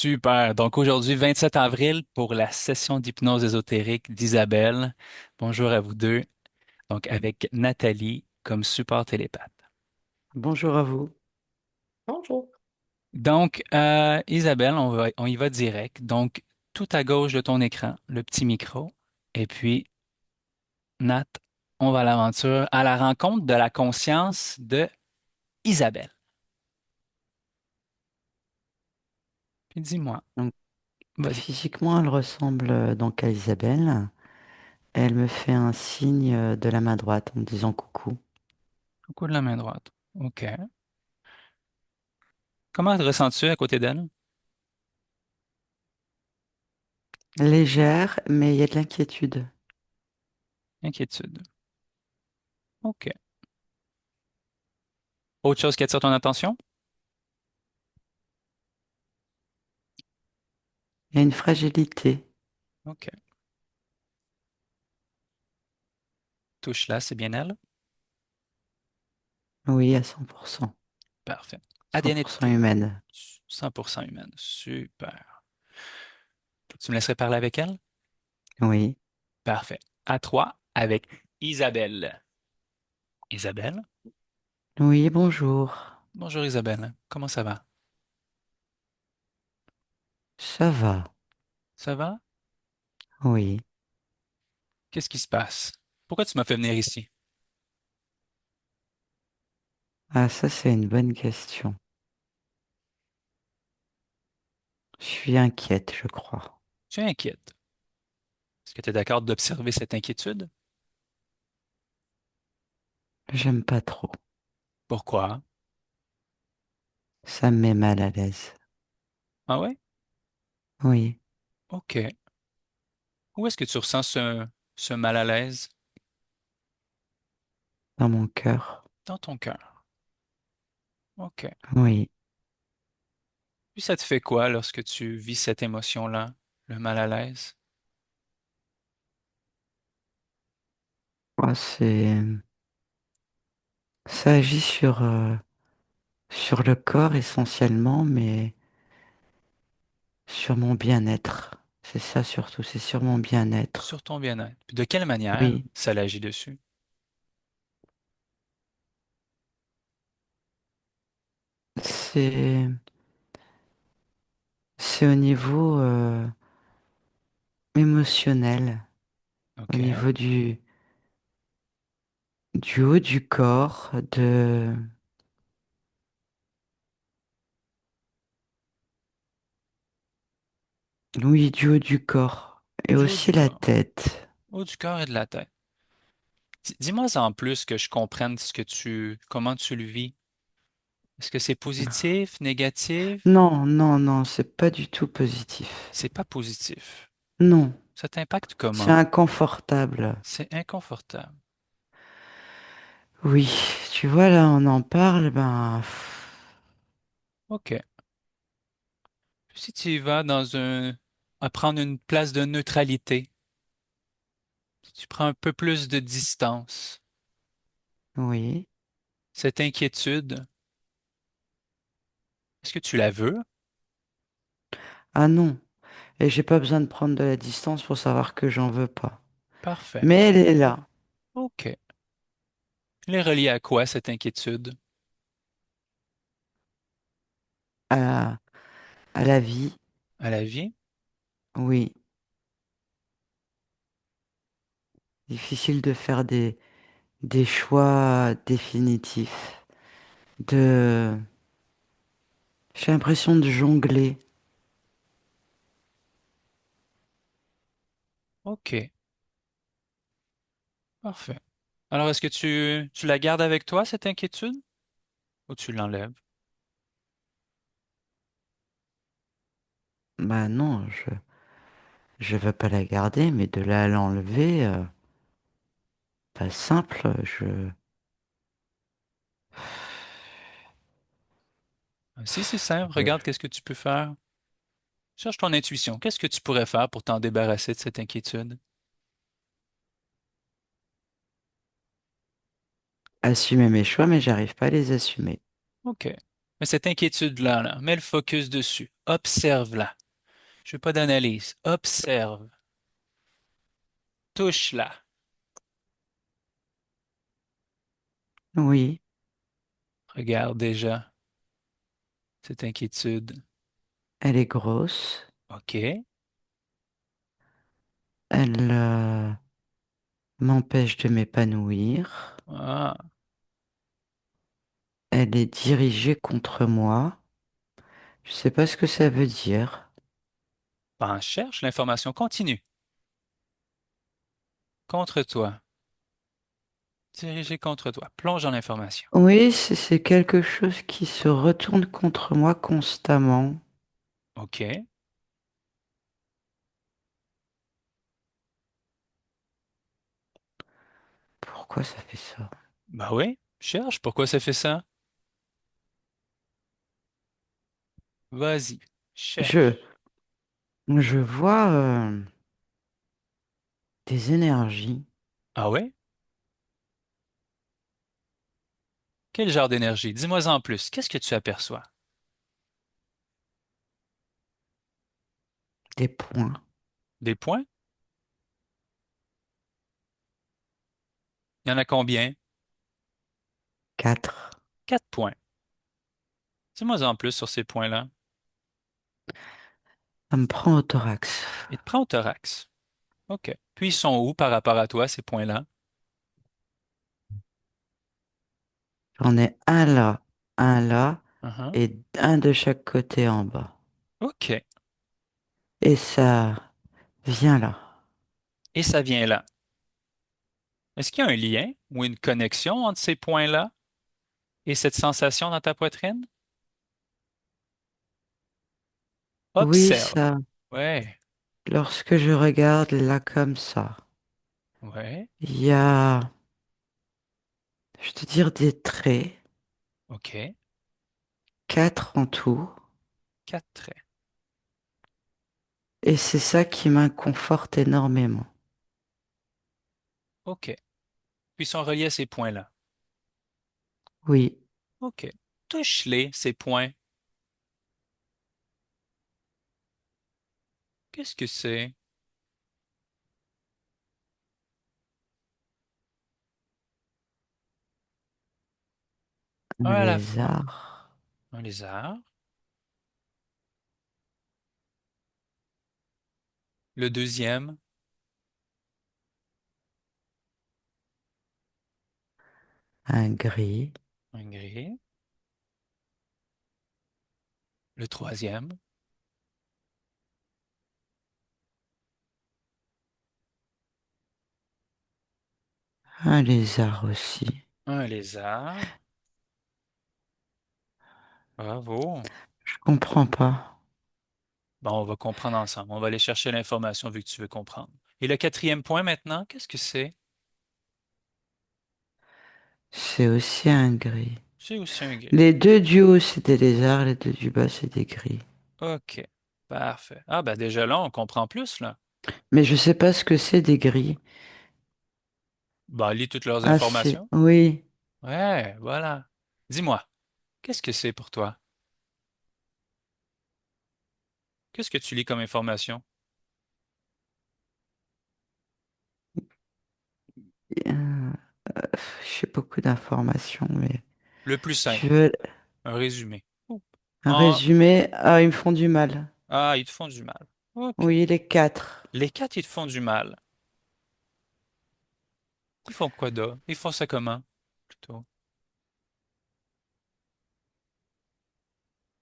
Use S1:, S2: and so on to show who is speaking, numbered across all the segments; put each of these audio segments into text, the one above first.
S1: Super. Donc aujourd'hui, 27 avril, pour la session d'hypnose ésotérique d'Isabelle. Bonjour à vous deux. Donc avec Nathalie comme support télépathe.
S2: Bonjour à vous.
S3: Bonjour.
S1: Donc, Isabelle, on y va direct. Donc, tout à gauche de ton écran, le petit micro. Et puis, Nat, on va à l'aventure, à la rencontre de la conscience de Isabelle. Puis dis-moi,
S2: Donc,
S1: vas-y,
S2: physiquement, elle ressemble donc à Isabelle. Elle me fait un signe de la main droite en me disant coucou.
S1: coucou de la main droite. OK. Comment te ressens-tu à côté d'elle?
S2: Légère, mais il y a de l'inquiétude.
S1: Inquiétude. OK. Autre chose qui attire ton attention?
S2: Il y a une fragilité.
S1: OK. Touche-la, c'est bien elle.
S2: Oui, à 100%.
S1: Parfait.
S2: 100%
S1: ADN-té,
S2: humaine.
S1: 100% humaine. Super. Tu me laisserais parler avec elle?
S2: Oui.
S1: Parfait. À toi, avec Isabelle. Isabelle?
S2: Oui, bonjour.
S1: Bonjour Isabelle. Comment ça va?
S2: Ça va.
S1: Ça va?
S2: Oui.
S1: Qu'est-ce qui se passe? Pourquoi tu m'as fait venir ici?
S2: Ah, ça, c'est une bonne question. Je suis inquiète, je crois.
S1: Tu es inquiète. Est-ce que tu es d'accord d'observer cette inquiétude?
S2: J'aime pas trop.
S1: Pourquoi?
S2: Ça me met mal à l'aise.
S1: Ah ouais?
S2: Oui,
S1: OK. Où est-ce que tu ressens ce mal à l'aise?
S2: dans mon cœur.
S1: Dans ton cœur. OK.
S2: Oui.
S1: Puis ça te fait quoi lorsque tu vis cette émotion-là, le mal à l'aise?
S2: Ah, ça agit sur le corps essentiellement, mais sur mon bien-être. C'est ça surtout, c'est sur mon bien-être.
S1: Sur ton bien-être. Puis de quelle manière
S2: Oui,
S1: ça l'agit dessus?
S2: c'est c'est au niveau émotionnel, au
S1: OK.
S2: niveau du haut du corps, oui, du haut du corps, et
S1: Du haut
S2: aussi
S1: du
S2: la
S1: corps.
S2: tête.
S1: Haut du corps et de la tête. Dis-moi en plus que je comprenne comment tu le vis. Est-ce que c'est positif, négatif?
S2: Non, non, non, c'est pas du tout positif.
S1: C'est pas positif.
S2: Non,
S1: Ça t'impacte
S2: c'est
S1: comment?
S2: inconfortable.
S1: C'est inconfortable.
S2: Oui, tu vois, là, on en parle, ben,
S1: OK. Si tu vas à prendre une place de neutralité, si tu prends un peu plus de distance,
S2: oui.
S1: cette inquiétude, est-ce que tu la veux?
S2: Ah non. Et j'ai pas besoin de prendre de la distance pour savoir que j'en veux pas.
S1: Parfait.
S2: Mais elle est là,
S1: OK. Elle est reliée à quoi, cette inquiétude?
S2: à, à la vie.
S1: À la vie?
S2: Oui, difficile de faire des choix définitifs. De, j'ai l'impression de jongler.
S1: OK. Parfait. Alors, est-ce que tu la gardes avec toi, cette inquiétude, ou tu l'enlèves?
S2: Bah non, je veux pas la garder, mais de là à l'enlever, pas simple.
S1: Si c'est simple,
S2: je-
S1: regarde qu'est-ce que tu peux faire. Cherche ton intuition. Qu'est-ce que tu pourrais faire pour t'en débarrasser de cette inquiétude?
S2: assumer mes choix, mais j'arrive pas à les assumer.
S1: OK. Mais cette inquiétude-là, là, mets le focus dessus. Observe-la. Je veux pas d'analyse. Observe. Touche-la.
S2: Oui,
S1: Regarde déjà cette inquiétude.
S2: elle est grosse.
S1: OK.
S2: Elle m'empêche de m'épanouir.
S1: Ah,
S2: Elle est dirigée contre moi. Je sais pas ce que ça veut dire.
S1: ben, cherche l'information. Continue. Contre toi. Dirigé contre toi. Plonge dans l'information.
S2: Oui, c'est quelque chose qui se retourne contre moi constamment.
S1: OK.
S2: Pourquoi ça fait ça?
S1: Bah oui. Cherche. Pourquoi ça fait ça? Vas-y.
S2: Je,
S1: Cherche.
S2: je vois des énergies,
S1: Ah ouais? Quel genre d'énergie? Dis-moi en plus. Qu'est-ce que tu aperçois?
S2: des points,
S1: Des points? Il y en a combien?
S2: 4.
S1: 4 points. Dis-moi en plus sur ces points-là.
S2: Ça me prend au thorax.
S1: Il te prend au thorax. OK. Puis ils sont où par rapport à toi, ces points-là?
S2: J'en ai un là
S1: Uh-huh.
S2: et un de chaque côté en bas.
S1: OK.
S2: Et ça vient là.
S1: Et ça vient là. Est-ce qu'il y a un lien ou une connexion entre ces points-là et cette sensation dans ta poitrine?
S2: Oui,
S1: Observe.
S2: ça,
S1: Ouais.
S2: lorsque je regarde là comme ça,
S1: Ouais.
S2: il y a, je te dire, des traits,
S1: OK.
S2: 4 en tout.
S1: 4 traits.
S2: Et c'est ça qui m'inconforte énormément.
S1: OK. Puis ils sont reliés à ces points-là.
S2: Oui,
S1: OK. Touche-les, ces points. Qu'est-ce que c'est?
S2: un
S1: Un à la fois.
S2: lézard,
S1: Un lézard. Le deuxième,
S2: un gris,
S1: un gris. Le troisième,
S2: un lézard aussi.
S1: un lézard. Bravo.
S2: Je comprends pas.
S1: Bon, on va comprendre ensemble. On va aller chercher l'information vu que tu veux comprendre. Et le quatrième point maintenant, qu'est-ce que c'est?
S2: C'est aussi un gris.
S1: C'est aussi un gris.
S2: Les deux du haut, c'est des lézards, les deux du bas, c'est des gris.
S1: OK. Parfait. Ah, ben déjà là, on comprend plus, là.
S2: Mais je sais pas ce que c'est des gris.
S1: Ben, lis toutes leurs
S2: Ah, c'est...
S1: informations.
S2: Oui,
S1: Ouais, voilà. Dis-moi, qu'est-ce que c'est pour toi? Qu'est-ce que tu lis comme information?
S2: euh, j'ai beaucoup d'informations, mais
S1: Le plus
S2: tu
S1: simple,
S2: veux
S1: un résumé. Oup.
S2: un résumé? Ah, ils me font du mal.
S1: Ah, ils te font du mal. OK.
S2: Oui, les 4.
S1: Les quatre, ils te font du mal. Ils font quoi d'autre? Ils font ça comment, plutôt?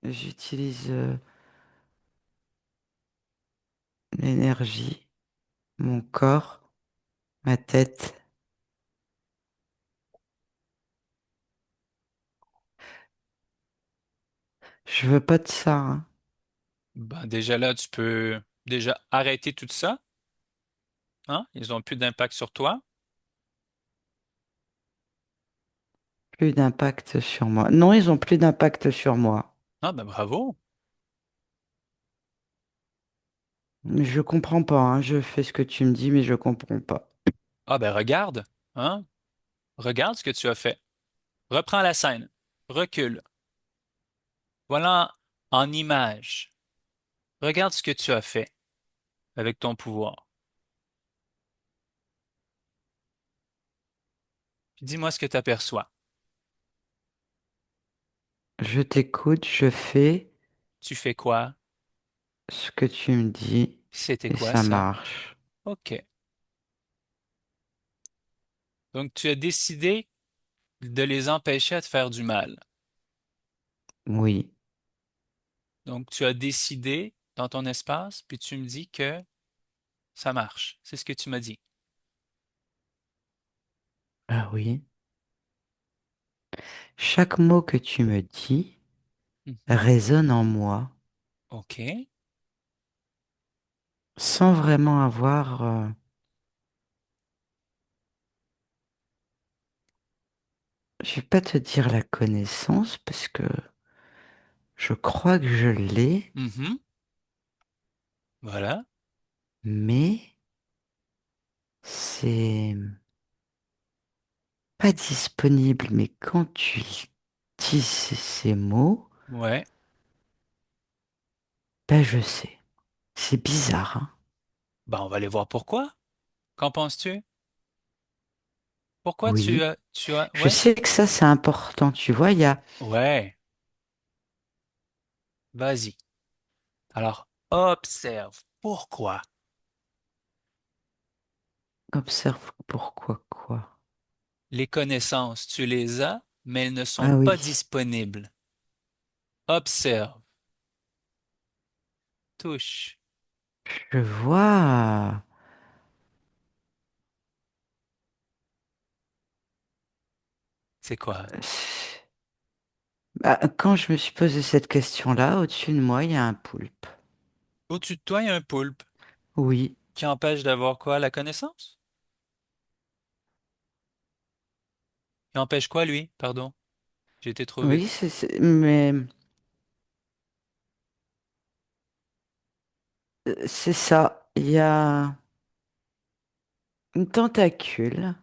S2: J'utilise l'énergie, mon corps, ma tête. Je veux pas de ça, hein.
S1: Ben, déjà là, tu peux déjà arrêter tout ça, hein? Ils ont plus d'impact sur toi.
S2: Plus d'impact sur moi. Non, ils ont plus d'impact sur moi.
S1: Ah, ben bravo.
S2: Je comprends pas, hein. Je fais ce que tu me dis, mais je comprends pas.
S1: Ah, ben regarde, hein? Regarde ce que tu as fait. Reprends la scène. Recule. Voilà en image. Regarde ce que tu as fait avec ton pouvoir. Puis dis-moi ce que tu aperçois.
S2: Je t'écoute, je fais
S1: Tu fais quoi?
S2: ce que tu me dis
S1: C'était
S2: et
S1: quoi
S2: ça
S1: ça?
S2: marche.
S1: OK. Donc tu as décidé de les empêcher à te faire du mal.
S2: Oui.
S1: Donc tu as décidé dans ton espace, puis tu me dis que ça marche. C'est ce que tu m'as dit.
S2: Ah oui. Chaque mot que tu me dis
S1: Mhm.
S2: résonne en moi
S1: OK.
S2: sans vraiment avoir, je vais pas te dire la connaissance parce que je crois que je l'ai,
S1: Mhm. Voilà.
S2: mais c'est pas disponible. Mais quand tu dis ces mots,
S1: Ouais.
S2: ben je sais. C'est bizarre, hein.
S1: Ben, on va aller voir pourquoi. Qu'en penses-tu? Pourquoi
S2: Oui. Je
S1: ouais?
S2: sais que ça, c'est important. Tu vois, il y a
S1: Ouais. Vas-y. Alors, observe. Pourquoi?
S2: observe pourquoi quoi.
S1: Les connaissances, tu les as, mais elles ne sont
S2: Ah
S1: pas
S2: oui,
S1: disponibles. Observe. Touche.
S2: je vois.
S1: C'est quoi?
S2: Bah, quand je me suis posé cette question-là, au-dessus de moi, il y a un poulpe.
S1: Au-dessus de toi, il y a un poulpe
S2: Oui,
S1: qui empêche d'avoir quoi? La connaissance? Il empêche quoi, lui? Pardon. J'ai été trop vite.
S2: oui, mais c'est ça. Il y a une tentacule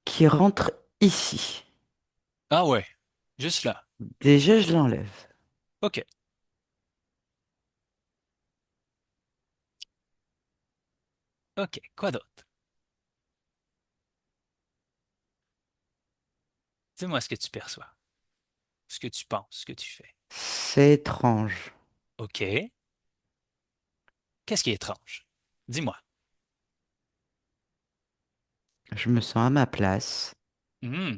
S2: qui rentre ici.
S1: Ah ouais. Juste là.
S2: Déjà, je l'enlève.
S1: OK. OK. Quoi d'autre? Dis-moi ce que tu perçois, ce que tu penses, ce que tu fais.
S2: C'est étrange.
S1: OK. Qu'est-ce qui est étrange? Dis-moi.
S2: Je me sens à ma place.
S1: Hmm.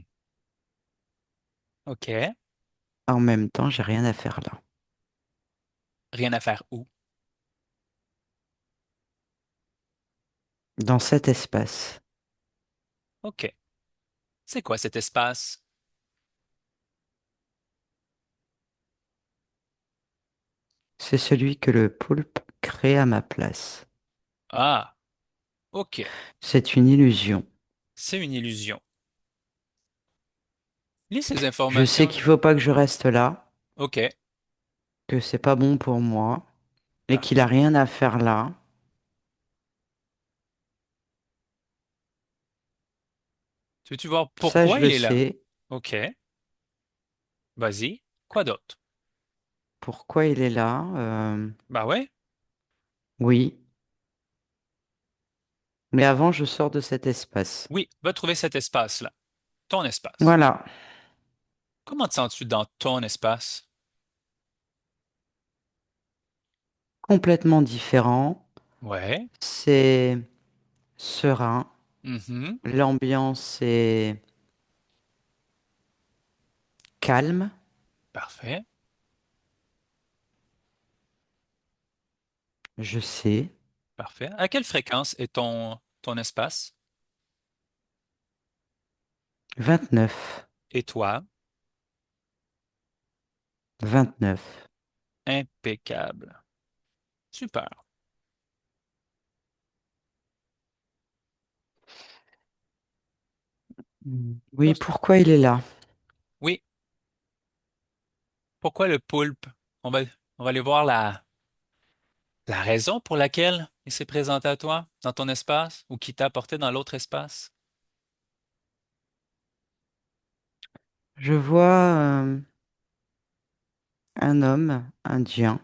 S1: OK.
S2: En même temps, j'ai rien à faire là.
S1: Rien à faire où?
S2: Dans cet espace,
S1: OK. C'est quoi cet espace?
S2: c'est celui que le poulpe crée à ma place.
S1: Ah, OK.
S2: C'est une illusion.
S1: C'est une illusion. Lis ces
S2: Je sais
S1: informations.
S2: qu'il faut pas que je reste là,
S1: OK.
S2: que c'est pas bon pour moi et qu'il a
S1: Parfait.
S2: rien à faire là.
S1: Tu veux-tu voir
S2: Ça, je
S1: pourquoi il
S2: le
S1: est là?
S2: sais.
S1: OK. Vas-y. Quoi d'autre?
S2: Pourquoi il est là?
S1: Bah ouais.
S2: Oui. Mais avant, je sors de cet espace.
S1: Oui, va trouver cet espace-là. Ton espace.
S2: Voilà.
S1: Comment te sens-tu dans ton espace?
S2: Complètement différent.
S1: Ouais.
S2: C'est serein.
S1: Mhm.
S2: L'ambiance est calme.
S1: Parfait.
S2: Je sais.
S1: Parfait. À quelle fréquence est ton espace?
S2: 29.
S1: Et toi?
S2: 29.
S1: Impeccable. Super.
S2: Oui, pourquoi il est là?
S1: Oui. Pourquoi le poulpe? On va, on va aller voir la raison pour laquelle il s'est présenté à toi dans ton espace ou qui t'a apporté dans l'autre espace.
S2: Je vois un homme indien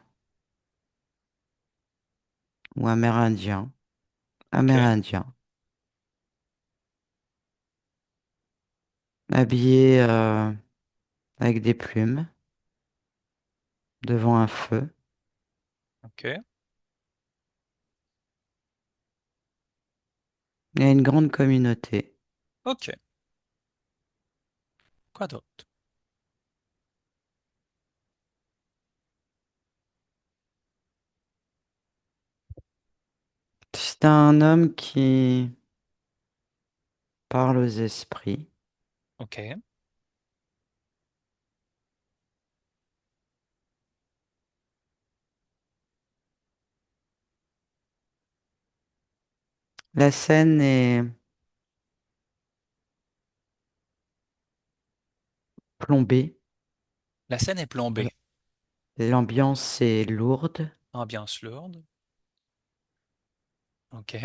S2: ou amérindien,
S1: OK.
S2: amérindien, habillé avec des plumes devant un feu.
S1: OK.
S2: Il y a une grande communauté.
S1: OK. Quoi d'autre?
S2: C'est un homme qui parle aux esprits.
S1: OK.
S2: La scène est plombée.
S1: La scène est plombée.
S2: L'ambiance est lourde.
S1: Ambiance lourde. OK.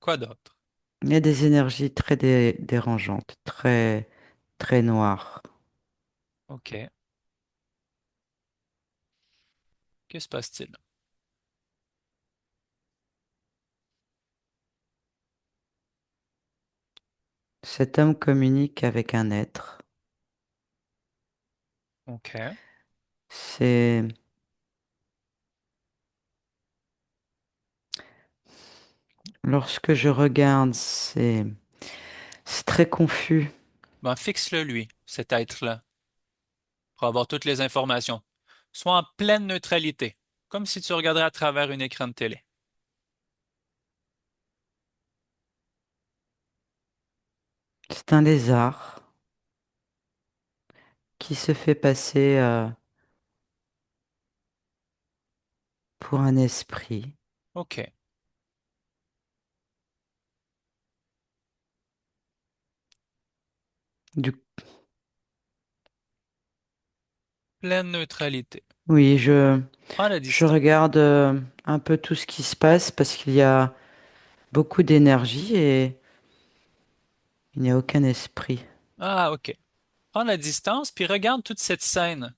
S1: Quoi d'autre?
S2: Il y a des énergies très dérangeantes, très, très noires.
S1: OK. Que se passe-t-il?
S2: Cet homme communique avec un être.
S1: OK.
S2: C'est, lorsque je regarde, c'est très confus.
S1: Ben, fixe-le lui, cet être-là, pour avoir toutes les informations. Sois en pleine neutralité, comme si tu regardais à travers un écran de télé.
S2: C'est un lézard qui se fait passer pour un esprit.
S1: OK.
S2: Du,
S1: Pleine neutralité.
S2: oui,
S1: Prends la
S2: je
S1: distance.
S2: regarde un peu tout ce qui se passe parce qu'il y a beaucoup d'énergie et il n'y a aucun esprit.
S1: Ah, OK. Prends la distance, puis regarde toute cette scène.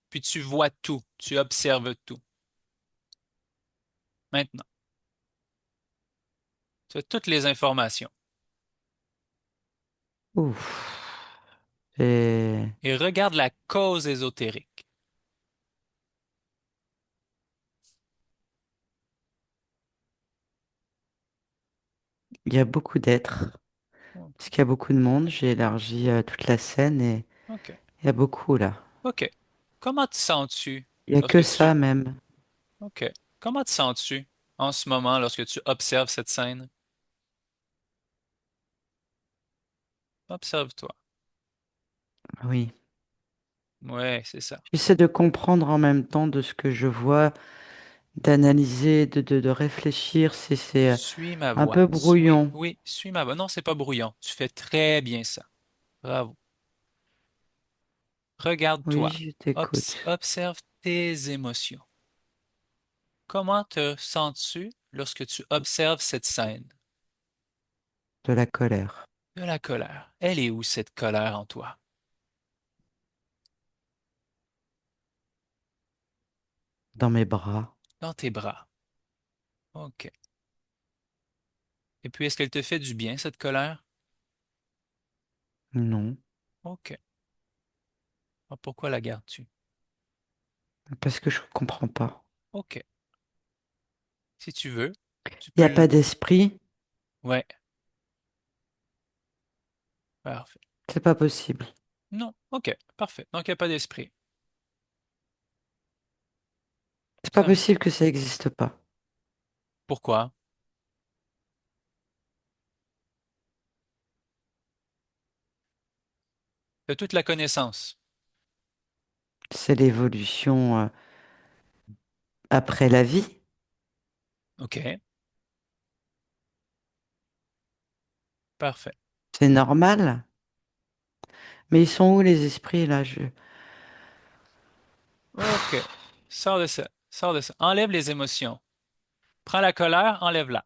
S1: Puis tu vois tout, tu observes tout. Maintenant, tu as toutes les informations.
S2: Ouf. Et
S1: Et regarde la cause ésotérique.
S2: il y a beaucoup d'êtres. Parce qu'il y a beaucoup de monde, j'ai élargi toute la scène et
S1: OK.
S2: il y a beaucoup là.
S1: OK. Comment te sens-tu
S2: Il y a que
S1: lorsque
S2: ça
S1: tu...
S2: même.
S1: OK. Comment te sens-tu en ce moment lorsque tu observes cette scène? Observe-toi.
S2: Oui.
S1: Ouais, c'est ça.
S2: J'essaie de comprendre en même temps de ce que je vois, d'analyser, de réfléchir. C'est
S1: Suis ma
S2: un
S1: voix.
S2: peu
S1: Oui,
S2: brouillon.
S1: oui, suis ma voix. Non, c'est pas brouillon. Tu fais très bien ça. Bravo.
S2: Oui,
S1: Regarde-toi.
S2: je t'écoute.
S1: Observe tes émotions. Comment te sens-tu lorsque tu observes cette scène?
S2: De la colère.
S1: De la colère. Elle est où cette colère en toi?
S2: Dans mes bras.
S1: Dans tes bras. OK. Et puis, est-ce qu'elle te fait du bien, cette colère?
S2: Non.
S1: OK. Alors, pourquoi la gardes-tu?
S2: Parce que je comprends pas.
S1: OK. Si tu veux, tu
S2: Il n'y
S1: peux
S2: a pas
S1: le...
S2: d'esprit.
S1: Ouais, parfait.
S2: C'est pas possible.
S1: Non, OK, parfait. Donc, il n'y a pas d'esprit.
S2: C'est pas
S1: Ça,
S2: possible que ça n'existe pas.
S1: pourquoi? Tu as toute la connaissance.
S2: C'est l'évolution après la vie.
S1: OK, parfait.
S2: C'est normal. Mais ils sont où les esprits là?
S1: OK. Sors de ça. Sors de ça. Enlève les émotions. Prends la colère, enlève-la.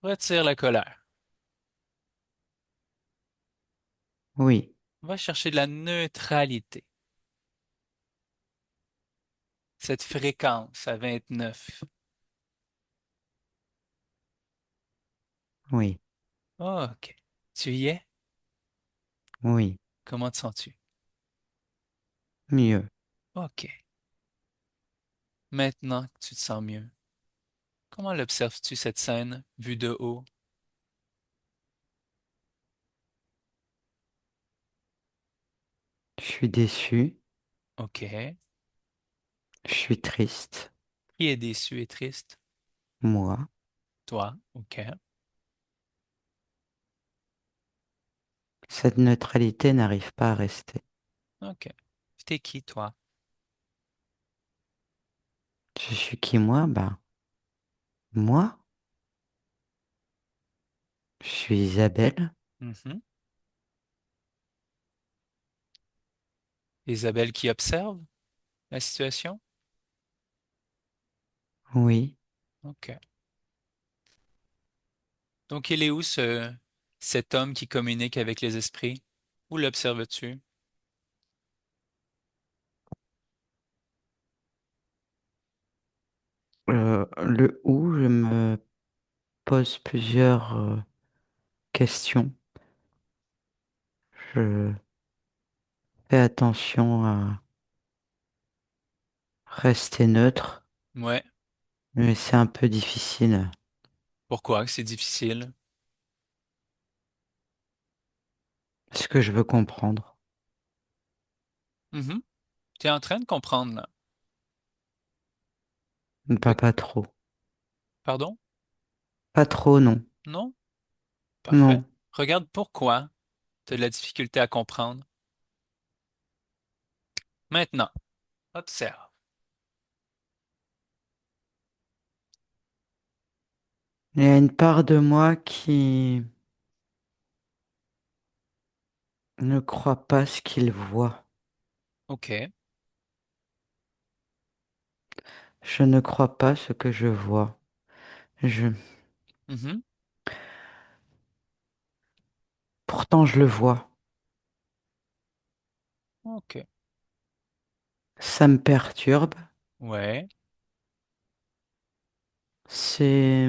S1: Retire la colère.
S2: Oui.
S1: On va chercher de la neutralité. Cette fréquence à 29.
S2: Oui,
S1: OK. Tu y es?
S2: oui,
S1: Comment te sens-tu?
S2: mieux.
S1: OK. Maintenant que tu te sens mieux, comment l'observes-tu cette scène vue de haut?
S2: Je suis déçu,
S1: OK.
S2: je suis triste,
S1: Qui est déçu et triste?
S2: moi.
S1: Toi. OK.
S2: Cette neutralité n'arrive pas à rester.
S1: OK. T'es qui, toi?
S2: Je suis qui, moi? Ben, moi, je suis Isabelle.
S1: Mhm. Isabelle qui observe la situation?
S2: Oui.
S1: OK. Donc, il est où cet homme qui communique avec les esprits? Où l'observes-tu?
S2: Le où, je me pose plusieurs questions. Je fais attention à rester neutre,
S1: Ouais.
S2: mais c'est un peu difficile.
S1: Pourquoi que c'est difficile?
S2: Ce que je veux comprendre.
S1: Mhm. Tu es en train de comprendre, là.
S2: Pas, pas trop.
S1: Pardon?
S2: Pas trop, non.
S1: Non? Parfait.
S2: Non.
S1: Regarde pourquoi tu as de la difficulté à comprendre. Maintenant, observe.
S2: Il y a une part de moi qui ne croit pas ce qu'il voit.
S1: OK.
S2: Je ne crois pas ce que je vois. Je...
S1: Mhm.
S2: Pourtant, je le vois.
S1: OK.
S2: Ça me perturbe.
S1: Ouais.
S2: C'est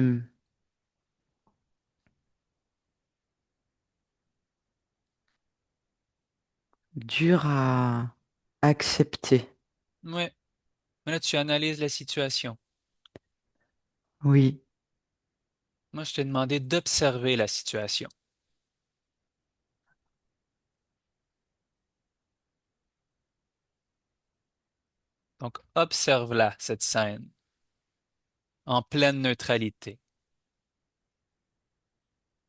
S2: dur à accepter.
S1: Ouais. Mais là, tu analyses la situation.
S2: Oui,
S1: Moi, je t'ai demandé d'observer la situation. Donc, observe-la, cette scène, en pleine neutralité,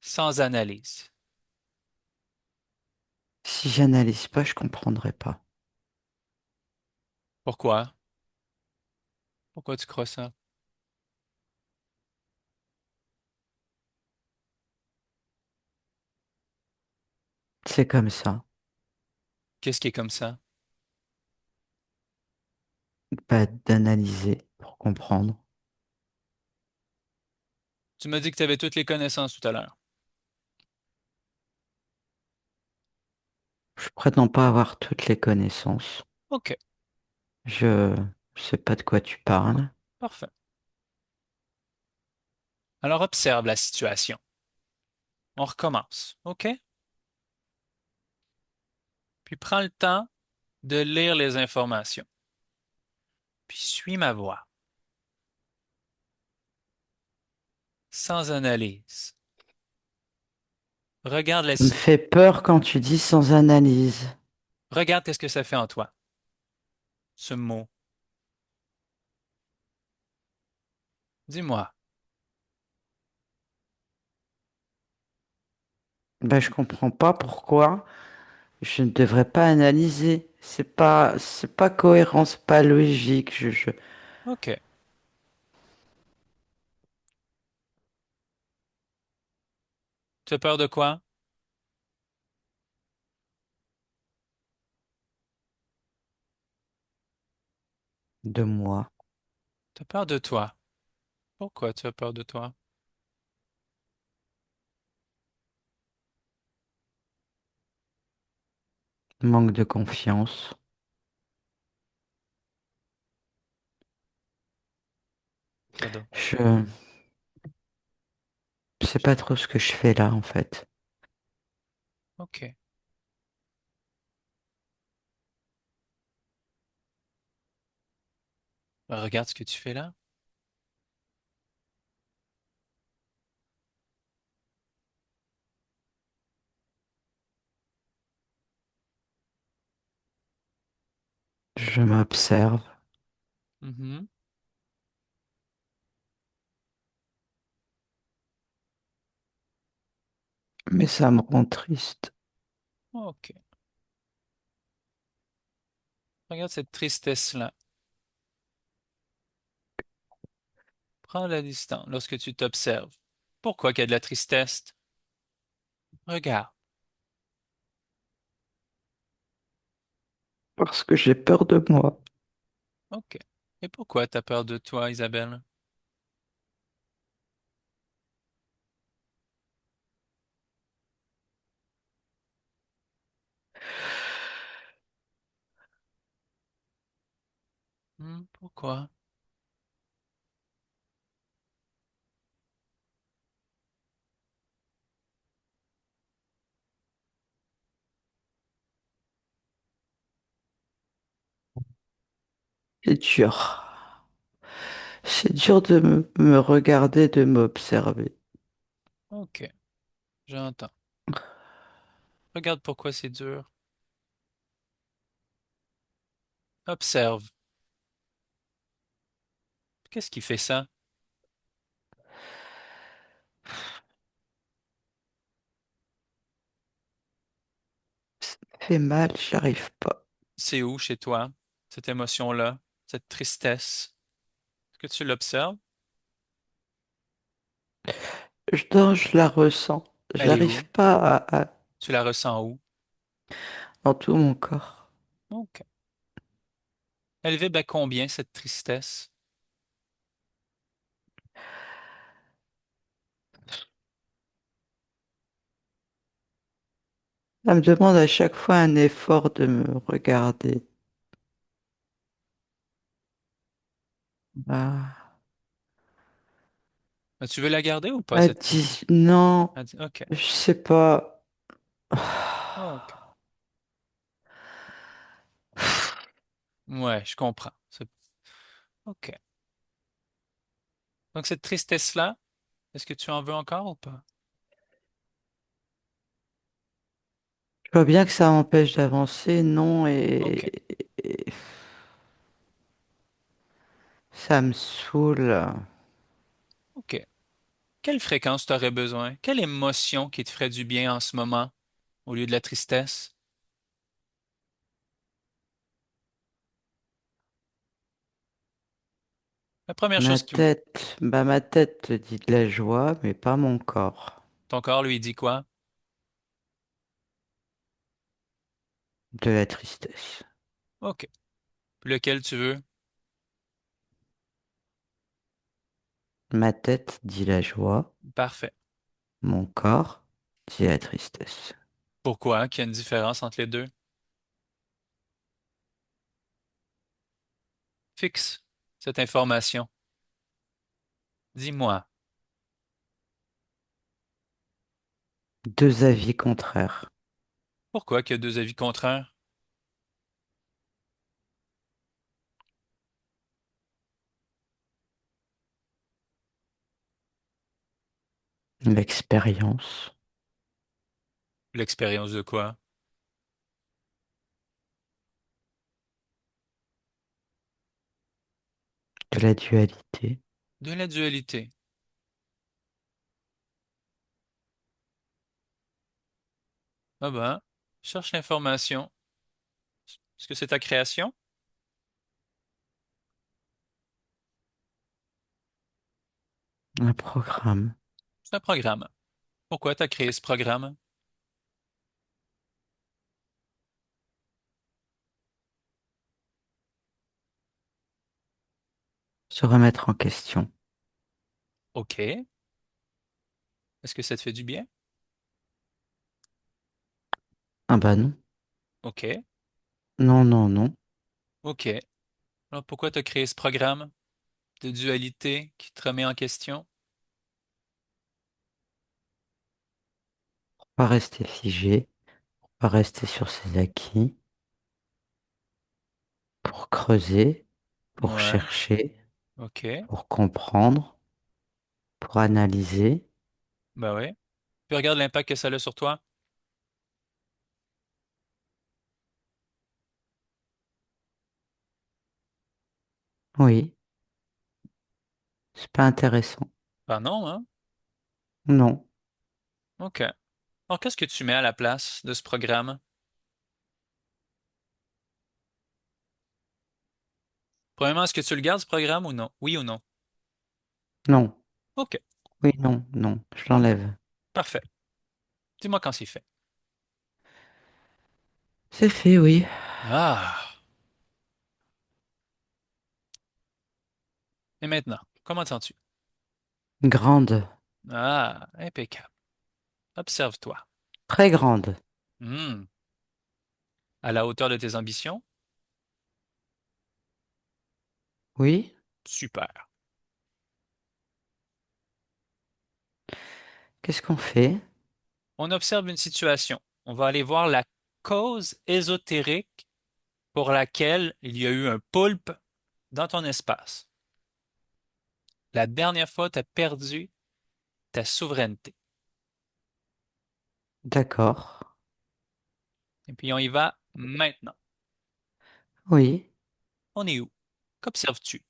S1: sans analyse.
S2: si j'analyse pas, je comprendrai pas.
S1: Pourquoi? Pourquoi tu crois ça?
S2: C'est comme ça.
S1: Qu'est-ce qui est comme ça?
S2: Pas d'analyser pour comprendre.
S1: Tu m'as dit que tu avais toutes les connaissances tout à l'heure.
S2: Je prétends pas avoir toutes les connaissances.
S1: OK,
S2: Je sais pas de quoi tu parles.
S1: parfait. Alors, observe la situation. On recommence. OK? Puis prends le temps de lire les informations. Puis suis ma voix, sans analyse. Regarde
S2: Ça me fait peur quand tu dis sans analyse.
S1: regarde qu'est-ce que ça fait en toi, ce mot. Dis-moi.
S2: Ben, je comprends pas pourquoi je ne devrais pas analyser. C'est pas cohérent, c'est pas logique.
S1: OK. Tu as peur de quoi?
S2: De moi.
S1: Tu as peur de toi. Pourquoi tu as peur de toi?
S2: Manque de confiance.
S1: Quoi d'autre?
S2: Je sais pas trop ce que je fais là en fait.
S1: OK. Regarde ce que tu fais là.
S2: Je m'observe,
S1: Mhm.
S2: mais ça me rend triste.
S1: OK. Regarde cette tristesse-là. Prends la distance lorsque tu t'observes. Pourquoi qu'il y a de la tristesse? Regarde.
S2: Parce que j'ai peur de moi.
S1: OK. Et pourquoi tu as peur de toi, Isabelle? Pourquoi?
S2: C'est dur. C'est dur de me regarder, de m'observer.
S1: OK. J'entends. Regarde pourquoi c'est dur. Observe. Qu'est-ce qui fait ça?
S2: Ça me fait mal, j'y arrive pas.
S1: C'est où chez toi, cette émotion-là, cette tristesse? Est-ce que tu l'observes?
S2: Je la ressens.
S1: Elle est
S2: J'arrive
S1: où?
S2: pas
S1: Tu la ressens où?
S2: dans tout mon corps.
S1: OK. Elle vibre à combien, cette tristesse?
S2: Ça me demande à chaque fois un effort de me regarder. Ah,
S1: Tu veux la garder ou pas, cette...
S2: non,
S1: OK.
S2: je sais pas.
S1: OK. Ouais, je comprends. OK. Donc, cette tristesse-là, est-ce que tu en veux encore ou pas?
S2: Je vois bien que ça m'empêche d'avancer, non,
S1: OK.
S2: et ça me saoule.
S1: OK. Quelle fréquence tu aurais besoin? Quelle émotion qui te ferait du bien en ce moment au lieu de la tristesse? La première chose qui...
S2: Ma tête dit de la joie, mais pas mon corps.
S1: Ton corps lui dit quoi?
S2: De la tristesse.
S1: OK. Lequel tu veux?
S2: Ma tête dit la joie,
S1: Parfait.
S2: mon corps dit la tristesse.
S1: Pourquoi? Qu'il y a une différence entre les deux? Fixe cette information. Dis-moi,
S2: Deux avis contraires.
S1: pourquoi qu'il y a deux avis contraires?
S2: L'expérience,
S1: L'expérience de quoi?
S2: de la dualité.
S1: De la dualité. Ah ben, cherche l'information. Est-ce que c'est ta création?
S2: Un programme.
S1: C'est un programme. Pourquoi tu as créé ce programme?
S2: Se remettre en question.
S1: OK. Est-ce que ça te fait du bien?
S2: Ah bah non.
S1: OK.
S2: Non, non, non.
S1: OK. Alors pourquoi tu as créé ce programme de dualité qui te remet en question?
S2: Pas rester figé, pas rester sur ses acquis, pour creuser, pour
S1: Ouais.
S2: chercher,
S1: OK.
S2: pour comprendre, pour analyser.
S1: Ben oui. Puis regarde l'impact que ça a sur toi.
S2: Oui, c'est pas intéressant.
S1: Ben non, hein?
S2: Non,
S1: OK. Alors qu'est-ce que tu mets à la place de ce programme? Premièrement, est-ce que tu le gardes, ce programme, ou non? Oui ou non?
S2: non,
S1: OK.
S2: oui, non, non, je l'enlève.
S1: Parfait. Dis-moi quand c'est fait.
S2: C'est fait, oui.
S1: Ah. Et maintenant, comment te sens-tu?
S2: Grande,
S1: Ah, impeccable. Observe-toi.
S2: très grande.
S1: Hmm. À la hauteur de tes ambitions?
S2: Oui,
S1: Super.
S2: qu'est-ce qu'on fait?
S1: On observe une situation. On va aller voir la cause ésotérique pour laquelle il y a eu un poulpe dans ton espace. La dernière fois, tu as perdu ta souveraineté.
S2: D'accord.
S1: Et puis on y va maintenant.
S2: Oui,
S1: On est où? Qu'observes-tu?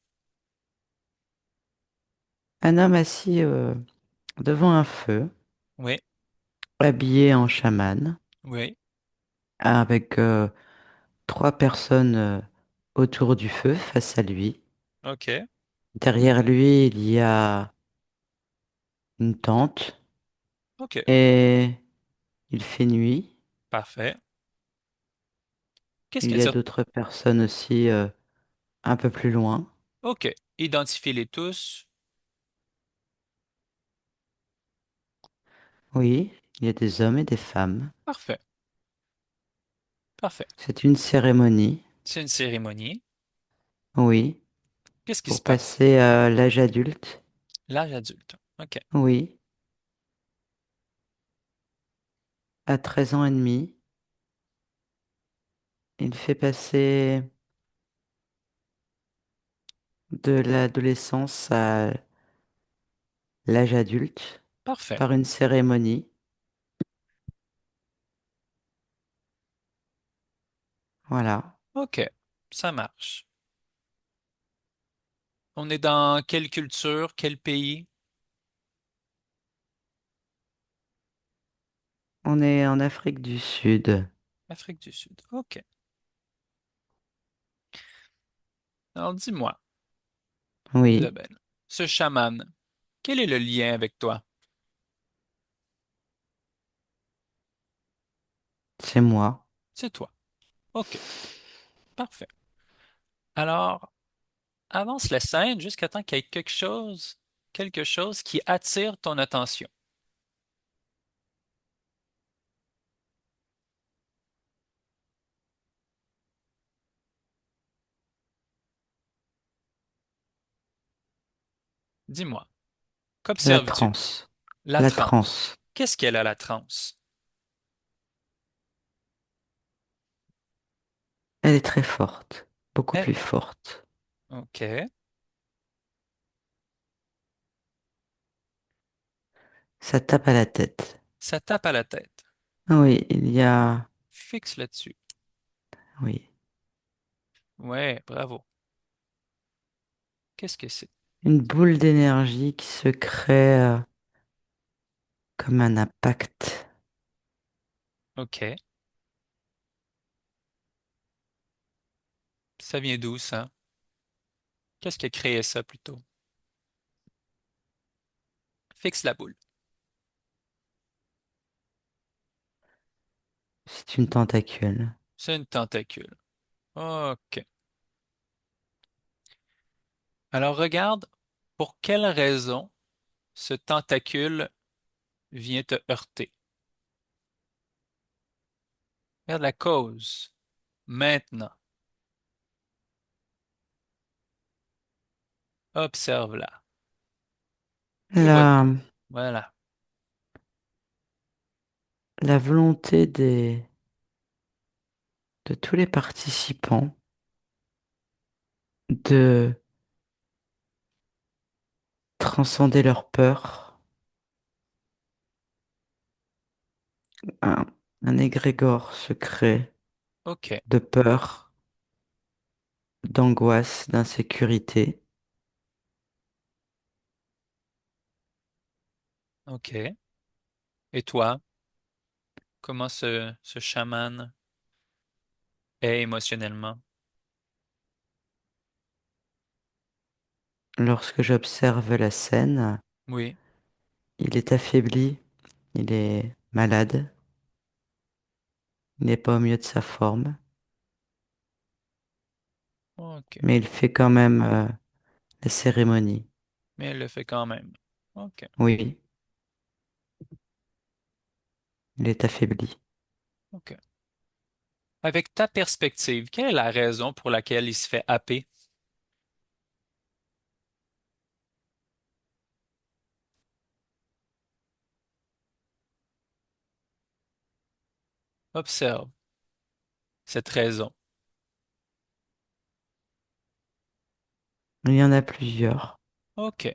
S2: un homme assis devant un feu,
S1: Oui,
S2: habillé en chaman,
S1: oui,
S2: avec trois personnes autour du feu, face à lui.
S1: OK,
S2: Derrière lui, il y a une tente
S1: OK,
S2: et il fait nuit.
S1: parfait. Qu'est-ce qui
S2: Il y a
S1: attire?
S2: d'autres personnes aussi un peu plus loin.
S1: OK, identifiez-les tous.
S2: Oui, il y a des hommes et des femmes.
S1: Parfait, parfait.
S2: C'est une cérémonie,
S1: C'est une cérémonie.
S2: oui,
S1: Qu'est-ce qui se
S2: pour
S1: passe?
S2: passer à l'âge adulte.
S1: L'âge adulte. OK,
S2: Oui, à 13 ans et demi, il fait passer de l'adolescence à l'âge adulte
S1: parfait.
S2: par une cérémonie. Voilà.
S1: OK, ça marche. On est dans quelle culture, quel pays?
S2: On est en Afrique du Sud.
S1: Afrique du Sud. OK. Alors dis-moi,
S2: Oui,
S1: Isabelle, ce chaman, quel est le lien avec toi?
S2: c'est moi.
S1: C'est toi. OK, parfait. Alors, avance la scène jusqu'à temps qu'il y ait quelque chose qui attire ton attention. Dis-moi,
S2: La
S1: qu'observes-tu?
S2: transe.
S1: La
S2: La
S1: transe.
S2: transe.
S1: Qu'est-ce qu'elle a, la transe?
S2: Elle est très forte. Beaucoup
S1: Eh,
S2: plus forte.
S1: OK,
S2: Ça tape à la tête.
S1: ça tape à la tête.
S2: Oui, il y a...
S1: Fixe là-dessus.
S2: Oui.
S1: Ouais, bravo. Qu'est-ce que c'est?
S2: Une boule d'énergie qui se crée comme un impact.
S1: OK. Ça vient d'où, ça? Qu'est-ce qui a créé ça, plutôt? Fixe la boule.
S2: C'est une tentacule.
S1: C'est une tentacule. OK. Alors, regarde, pour quelle raison ce tentacule vient te heurter? Regarde la cause. Maintenant, observe-la. Que vois-tu?
S2: La,
S1: Voilà.
S2: la volonté de tous les participants de transcender leur peur, un, un égrégore secret
S1: OK.
S2: de peur, d'angoisse, d'insécurité,
S1: OK. Et toi, comment ce chaman est émotionnellement?
S2: lorsque j'observe la scène,
S1: Oui.
S2: il est affaibli, il est malade, il n'est pas au mieux de sa forme,
S1: OK.
S2: mais il fait quand même la cérémonie.
S1: Mais elle le fait quand même. OK.
S2: Oui, il est affaibli.
S1: OK. Avec ta perspective, quelle est la raison pour laquelle il se fait happer? Observe cette raison.
S2: Il y en a plusieurs.
S1: OK.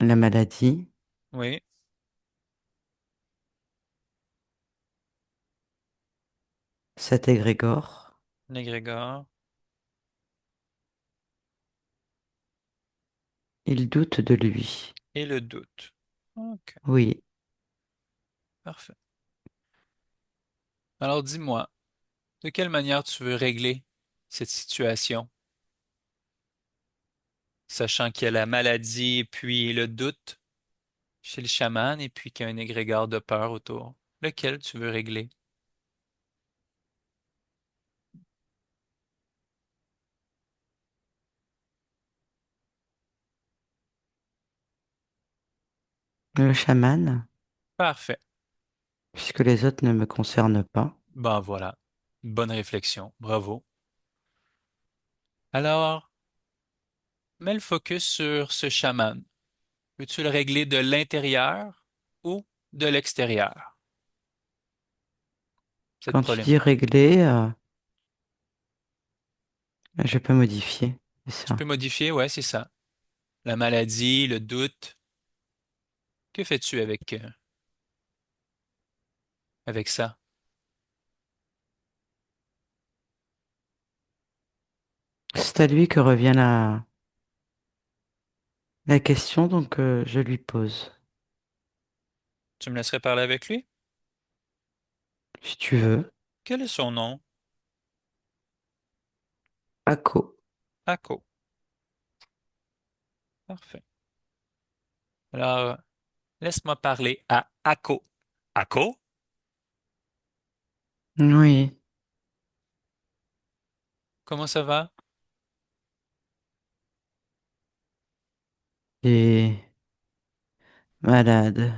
S2: La maladie,
S1: Oui.
S2: cet égrégore,
S1: L'égrégore
S2: il doute de lui.
S1: et le doute. OK.
S2: Oui,
S1: Parfait. Alors dis-moi, de quelle manière tu veux régler cette situation, sachant qu'il y a la maladie, puis le doute chez le chaman, et puis qu'il y a un égrégore de peur autour. Lequel tu veux régler?
S2: le chaman,
S1: Parfait.
S2: puisque les autres ne me concernent pas.
S1: Ben voilà. Bonne réflexion. Bravo. Alors, mets le focus sur ce chaman. Veux-tu le régler de l'intérieur ou de l'extérieur? Cette
S2: Quand tu
S1: problème.
S2: dis régler, je peux modifier. C'est
S1: Tu
S2: ça.
S1: peux modifier, ouais, c'est ça. La maladie, le doute. Que fais-tu avec ça?
S2: C'est à lui que revient la question, donc je lui pose.
S1: Tu me laisserais parler avec lui?
S2: Si tu veux.
S1: Quel est son nom?
S2: Ako.
S1: Ako. Parfait. Alors, laisse-moi parler à Ako. Ako?
S2: Oui,
S1: Comment ça va?
S2: et malade.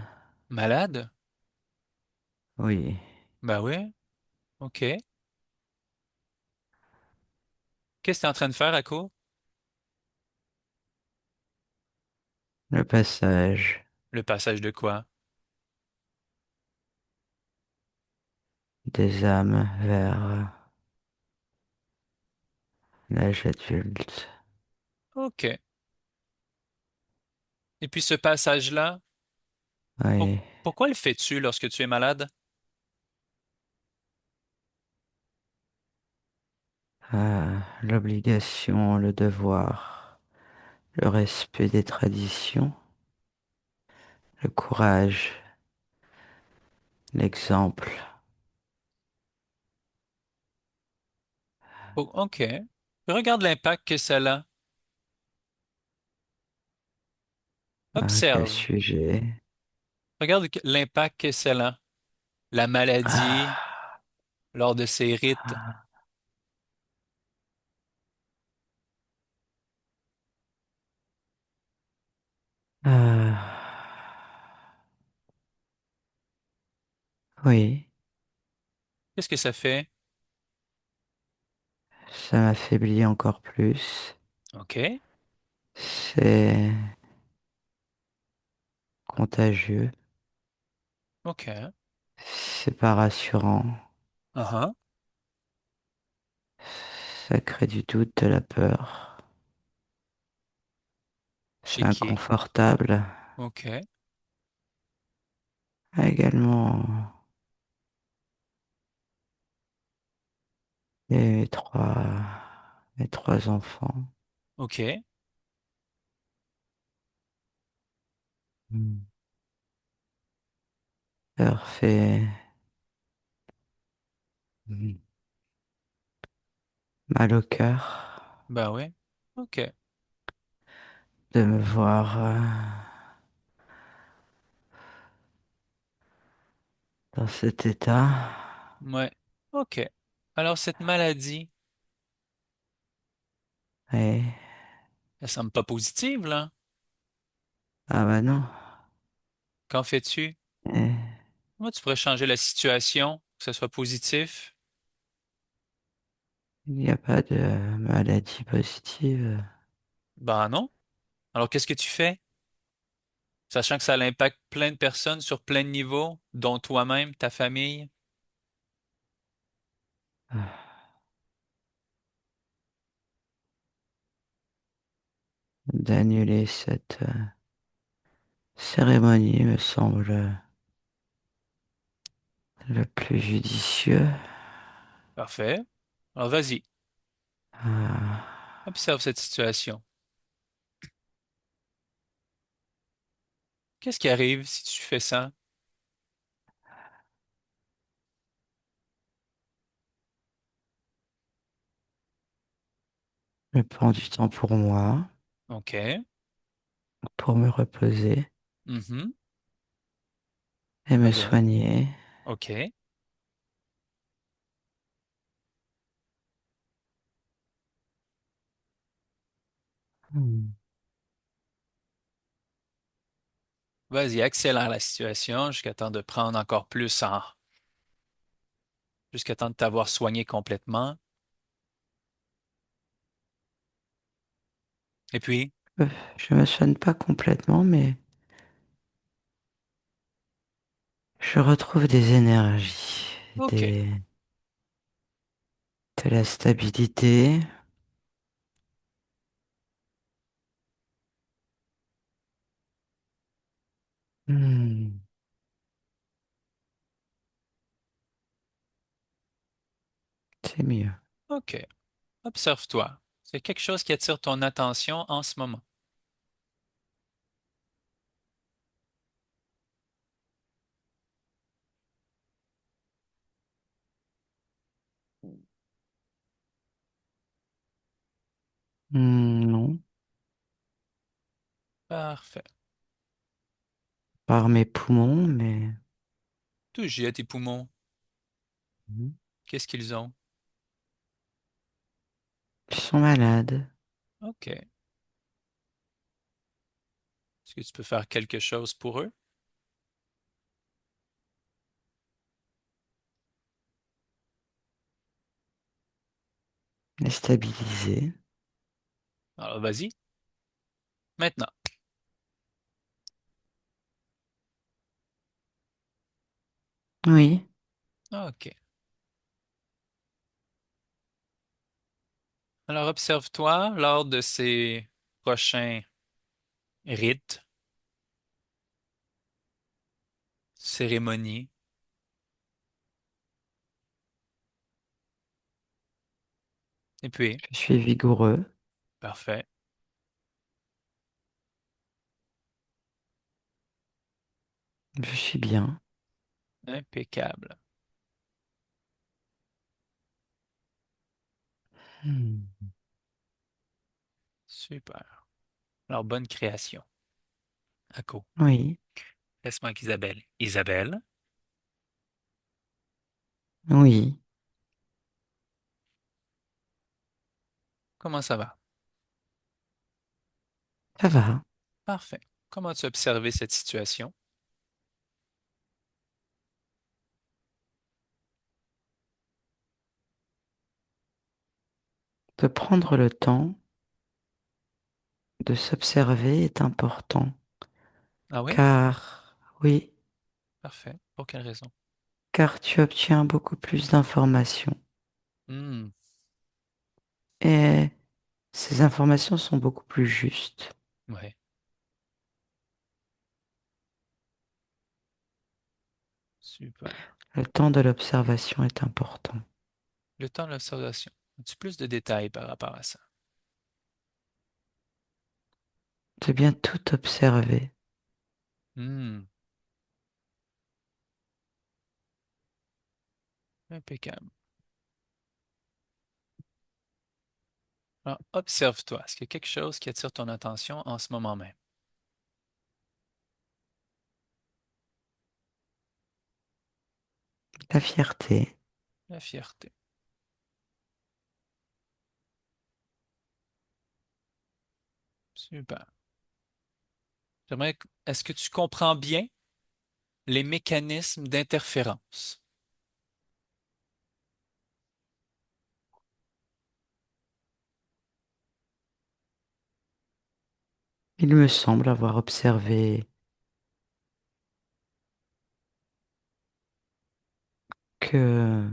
S1: Malade?
S2: Oui,
S1: Ben oui. OK. Qu'est-ce que tu es en train de faire, Ako?
S2: le passage
S1: Le passage de quoi?
S2: des âmes vers l'âge adulte.
S1: OK. Et puis ce passage-là,
S2: Oui,
S1: pourquoi le fais-tu lorsque tu es malade?
S2: l'obligation, le devoir, le respect des traditions, le courage, l'exemple.
S1: Oh, OK. Regarde l'impact que ça a.
S2: Quel
S1: Observe.
S2: sujet?
S1: Regarde l'impact que ça a. La maladie
S2: Ah,
S1: lors de ces rites.
S2: ah, ah. Oui,
S1: Qu'est-ce que ça fait?
S2: Ça m'affaiblit encore plus.
S1: OK.
S2: C'est contagieux.
S1: OK.
S2: C'est pas rassurant.
S1: Uh-huh.
S2: Ça crée du doute, de la peur. C'est
S1: Chez qui?
S2: inconfortable.
S1: OK.
S2: Également, les mes trois enfants.
S1: OK.
S2: Hmm. Ça leur fait hmm, mal au cœur
S1: Ben oui. OK.
S2: de me voir dans cet état.
S1: Ouais. OK. Alors, cette maladie,
S2: Et,
S1: elle semble pas positive, là.
S2: ah bah non.
S1: Qu'en fais-tu?
S2: Et
S1: Moi, tu pourrais changer la situation, que ce soit positif.
S2: il n'y a pas de maladie positive.
S1: Ben non. Alors, qu'est-ce que tu fais? Sachant que ça impacte plein de personnes sur plein de niveaux, dont toi-même, ta famille.
S2: D'annuler cette cérémonie me semble le plus judicieux.
S1: Parfait. Alors, vas-y.
S2: Ah,
S1: Observe cette situation. Qu'est-ce qui arrive si tu fais ça?
S2: je prends du temps pour moi,
S1: OK.
S2: pour me reposer
S1: Mhm.
S2: et me
S1: Très bien.
S2: soigner.
S1: OK.
S2: Hmm.
S1: Vas-y, accélère la situation jusqu'à temps de prendre encore plus jusqu'à temps de t'avoir soigné complètement. Et puis,
S2: Je me soigne pas complètement, mais je retrouve des énergies,
S1: OK.
S2: des, de la stabilité. Hmm, c'est mieux.
S1: OK. Observe-toi. C'est quelque chose qui attire ton attention en ce moment.
S2: Non,
S1: Parfait.
S2: par mes poumons, mais
S1: Touche à tes poumons.
S2: hmm,
S1: Qu'est-ce qu'ils ont?
S2: ils sont malades.
S1: OK. Est-ce que tu peux faire quelque chose pour eux?
S2: Les stabiliser.
S1: Alors, vas-y. Maintenant.
S2: Oui,
S1: OK. Alors, observe-toi lors de ces prochains rites, cérémonies. Et puis,
S2: je suis vigoureux.
S1: parfait.
S2: Je suis bien.
S1: Impeccable.
S2: Hmm,
S1: Super. Alors, bonne création. Ako.
S2: oui,
S1: Laisse-moi avec Isabelle. Isabelle,
S2: oui,
S1: comment ça va?
S2: ça va.
S1: Parfait. Comment as-tu observé cette situation?
S2: de prendre le temps de s'observer est important,
S1: Ah oui?
S2: car, oui,
S1: Parfait. Pour quelle raison?
S2: car tu obtiens beaucoup plus d'informations.
S1: Hmm,
S2: Et ces informations sont beaucoup plus justes.
S1: ouais, super.
S2: Le temps de l'observation est important.
S1: Le temps de l'observation. As-tu plus de détails par rapport à ça?
S2: De bien tout observer.
S1: Hmm, impeccable. Alors, observe-toi. Est-ce qu'il y a quelque chose qui attire ton attention en ce moment même?
S2: La fierté.
S1: La fierté. Super. Est-ce que tu comprends bien les mécanismes d'interférence?
S2: Il me semble avoir observé que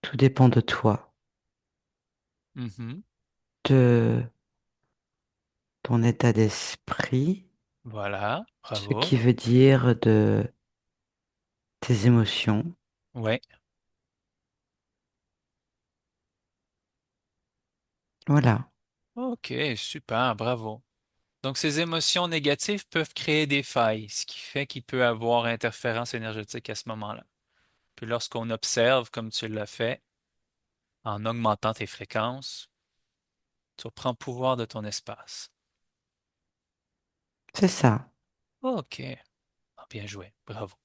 S2: tout dépend de toi,
S1: Mhm.
S2: de ton état d'esprit,
S1: Voilà.
S2: ce
S1: Bravo.
S2: qui veut dire de tes émotions.
S1: Ouais.
S2: Voilà,
S1: OK, super. Bravo. Donc, ces émotions négatives peuvent créer des failles, ce qui fait qu'il peut avoir interférence énergétique à ce moment-là. Puis lorsqu'on observe, comme tu l'as fait, en augmentant tes fréquences, tu reprends pouvoir de ton espace.
S2: c'est ça.
S1: OK. Ah, bien joué. Bravo.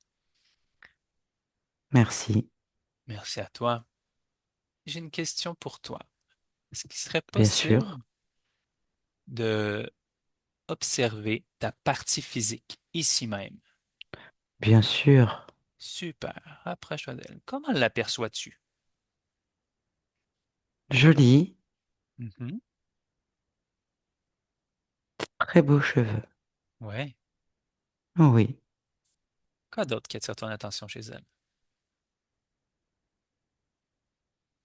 S2: Merci,
S1: Merci à toi. J'ai une question pour toi. Est-ce qu'il serait
S2: bien sûr,
S1: possible de observer ta partie physique ici même?
S2: bien sûr.
S1: Super. Approche-toi d'elle. Comment l'aperçois-tu?
S2: Joli,
S1: Mhm.
S2: très beaux cheveux.
S1: Ouais.
S2: Oh oui,
S1: Quoi d'autre qui attire ton attention chez elle?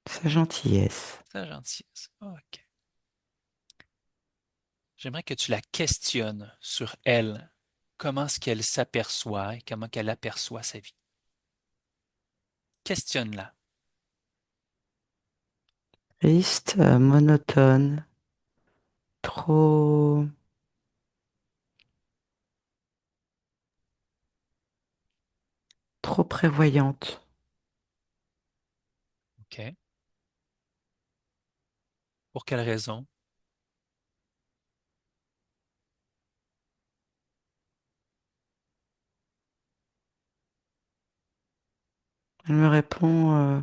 S2: sa gentillesse.
S1: Sa gentillesse. OK. J'aimerais que tu la questionnes sur elle. Comment est-ce qu'elle s'aperçoit et comment qu'elle aperçoit sa vie? Questionne-la.
S2: Triste, monotone, trop, trop prévoyante.
S1: OK. Pour quelle raison?
S2: Elle me répond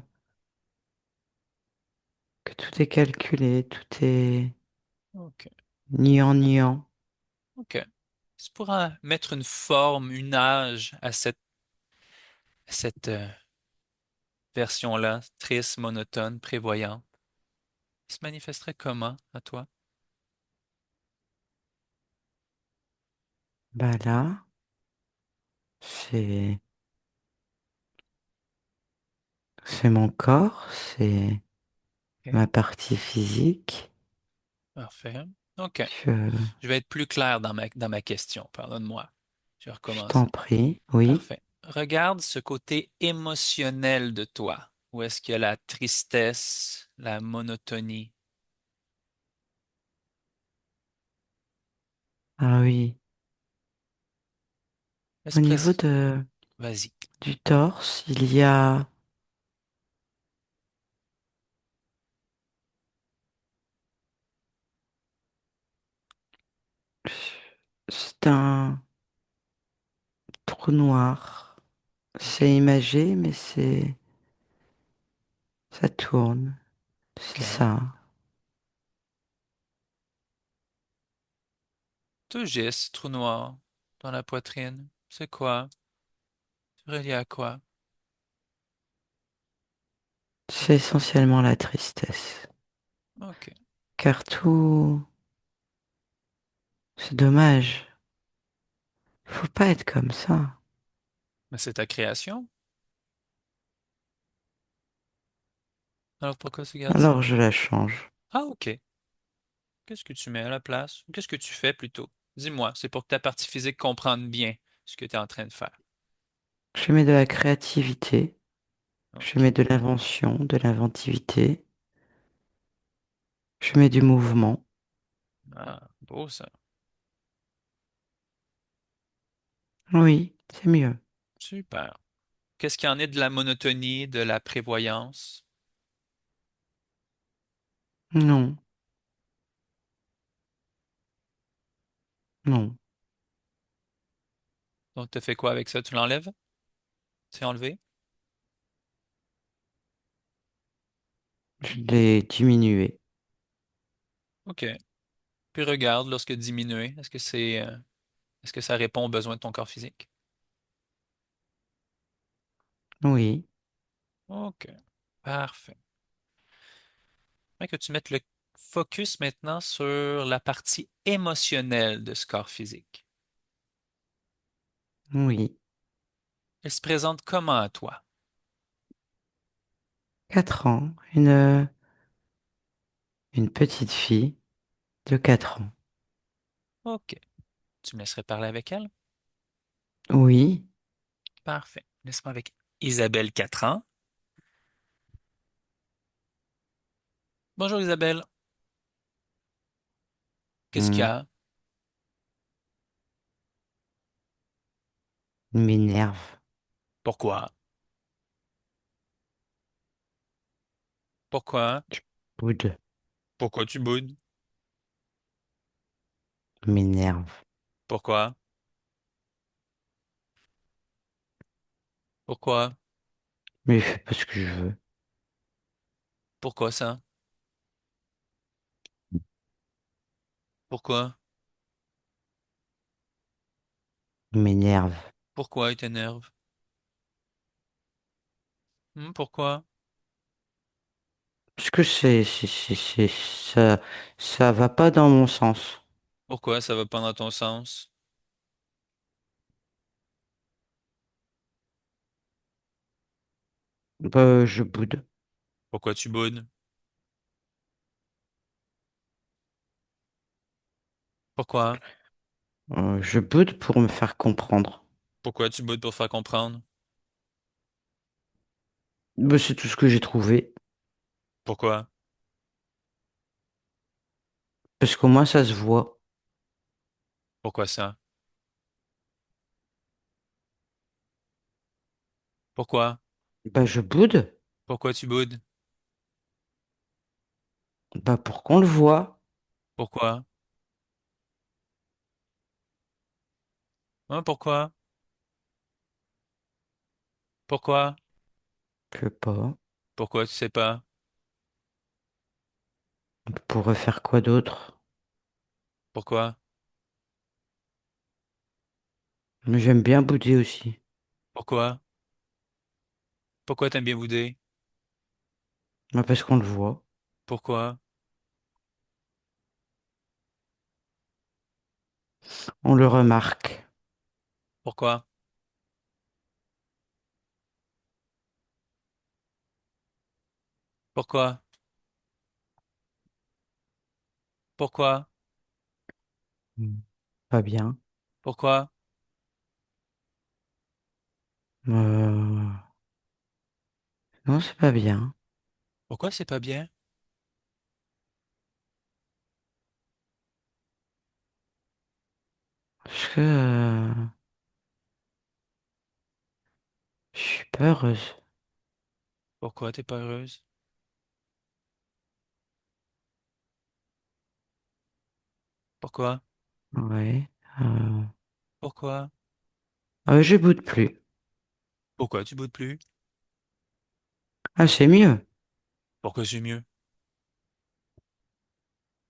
S2: que tout est calculé, tout est
S1: OK.
S2: niant.
S1: OK. Tu pourras mettre une forme, une âge à cette version-là, triste, monotone, prévoyante. Il se manifesterait comment à toi?
S2: Bah là, c'est, c'est mon corps, c'est ma
S1: OK.
S2: partie physique.
S1: Parfait. OK.
S2: Je,
S1: Je vais être plus clair dans ma question. Pardonne-moi. Je vais
S2: je t'en
S1: recommencer.
S2: prie, oui.
S1: Parfait. Regarde ce côté émotionnel de toi. Où est-ce qu'il y a la tristesse, la monotonie?
S2: Ah oui. Au niveau
S1: Vas-y.
S2: du torse, il y a, c'est un trou noir. C'est
S1: OK.
S2: imagé, mais ça tourne. C'est
S1: OK.
S2: ça.
S1: Tout juste, trou noir dans la poitrine. C'est quoi? C'est relié à quoi?
S2: C'est essentiellement la tristesse.
S1: OK.
S2: car tout, c'est dommage. Faut pas être comme ça.
S1: Mais c'est ta création. Alors pourquoi tu gardes ça?
S2: Alors je la change.
S1: Ah, OK. Qu'est-ce que tu mets à la place? Ou qu'est-ce que tu fais plutôt? Dis-moi, c'est pour que ta partie physique comprenne bien ce que tu es en train de faire.
S2: Je mets de la créativité, je mets
S1: OK.
S2: de l'invention, de l'inventivité, je mets du mouvement.
S1: Ah, beau ça.
S2: Oui, c'est mieux.
S1: Super. Qu'est-ce qu'il y en est de la monotonie, de la prévoyance?
S2: Non, non.
S1: Donc, tu fais quoi avec ça? Tu l'enlèves? C'est enlevé?
S2: Je l'ai diminué.
S1: OK. Puis regarde, lorsque diminué, est-ce que ça répond aux besoins de ton corps physique?
S2: Oui,
S1: OK. Parfait. Faudrait que tu mettes le focus maintenant sur la partie émotionnelle de ce corps physique.
S2: oui.
S1: Elle se présente comment à toi?
S2: 4 ans. Une petite fille de 4 ans.
S1: OK. Tu me laisserais parler avec elle?
S2: Oui.
S1: Parfait. Laisse-moi avec Isabelle, 4 ans. Bonjour Isabelle. Qu'est-ce qu'il y
S2: Hmm.
S1: a?
S2: Il m'énerve.
S1: Pourquoi? Pourquoi?
S2: Je boude.
S1: Pourquoi tu boudes?
S2: Il m'énerve.
S1: Pourquoi? Pourquoi?
S2: Mais je fais pas ce que je veux.
S1: Pourquoi ça? Pourquoi?
S2: Il m'énerve.
S1: Pourquoi il t'énerve? Pourquoi?
S2: Parce que ça va pas dans mon sens.
S1: Pourquoi ça va pas dans ton sens?
S2: Bah, je boude.
S1: Pourquoi tu boudes? Pourquoi?
S2: Je boude pour me faire comprendre.
S1: Pourquoi tu boudes pour faire comprendre?
S2: Bah, c'est tout ce que j'ai trouvé.
S1: Pourquoi?
S2: Parce qu'au moins ça se voit.
S1: Pourquoi ça? Pourquoi?
S2: Bah, je boude.
S1: Pourquoi tu boudes?
S2: Bah, pour qu'on le voit.
S1: Pourquoi? Pourquoi? Pourquoi?
S2: Je sais pas.
S1: Pourquoi tu sais pas?
S2: On pourrait faire quoi d'autre?
S1: Pourquoi?
S2: Mais j'aime bien bouder aussi.
S1: Pourquoi? Pourquoi t'aimes bien bouder?
S2: Bah, parce qu'on le voit.
S1: Pourquoi?
S2: On le remarque.
S1: Pourquoi? Pourquoi? Pourquoi?
S2: Hmm. Pas bien.
S1: Pourquoi?
S2: Euh, Non, c'est pas bien.
S1: Pourquoi c'est pas bien?
S2: Parce que je suis pas heureuse.
S1: Pourquoi t'es pas heureuse? Pourquoi?
S2: Ouais. euh,
S1: Pourquoi?
S2: je boude plus.
S1: Pourquoi tu boudes plus?
S2: Ah, c'est mieux.
S1: Pourquoi c'est mieux?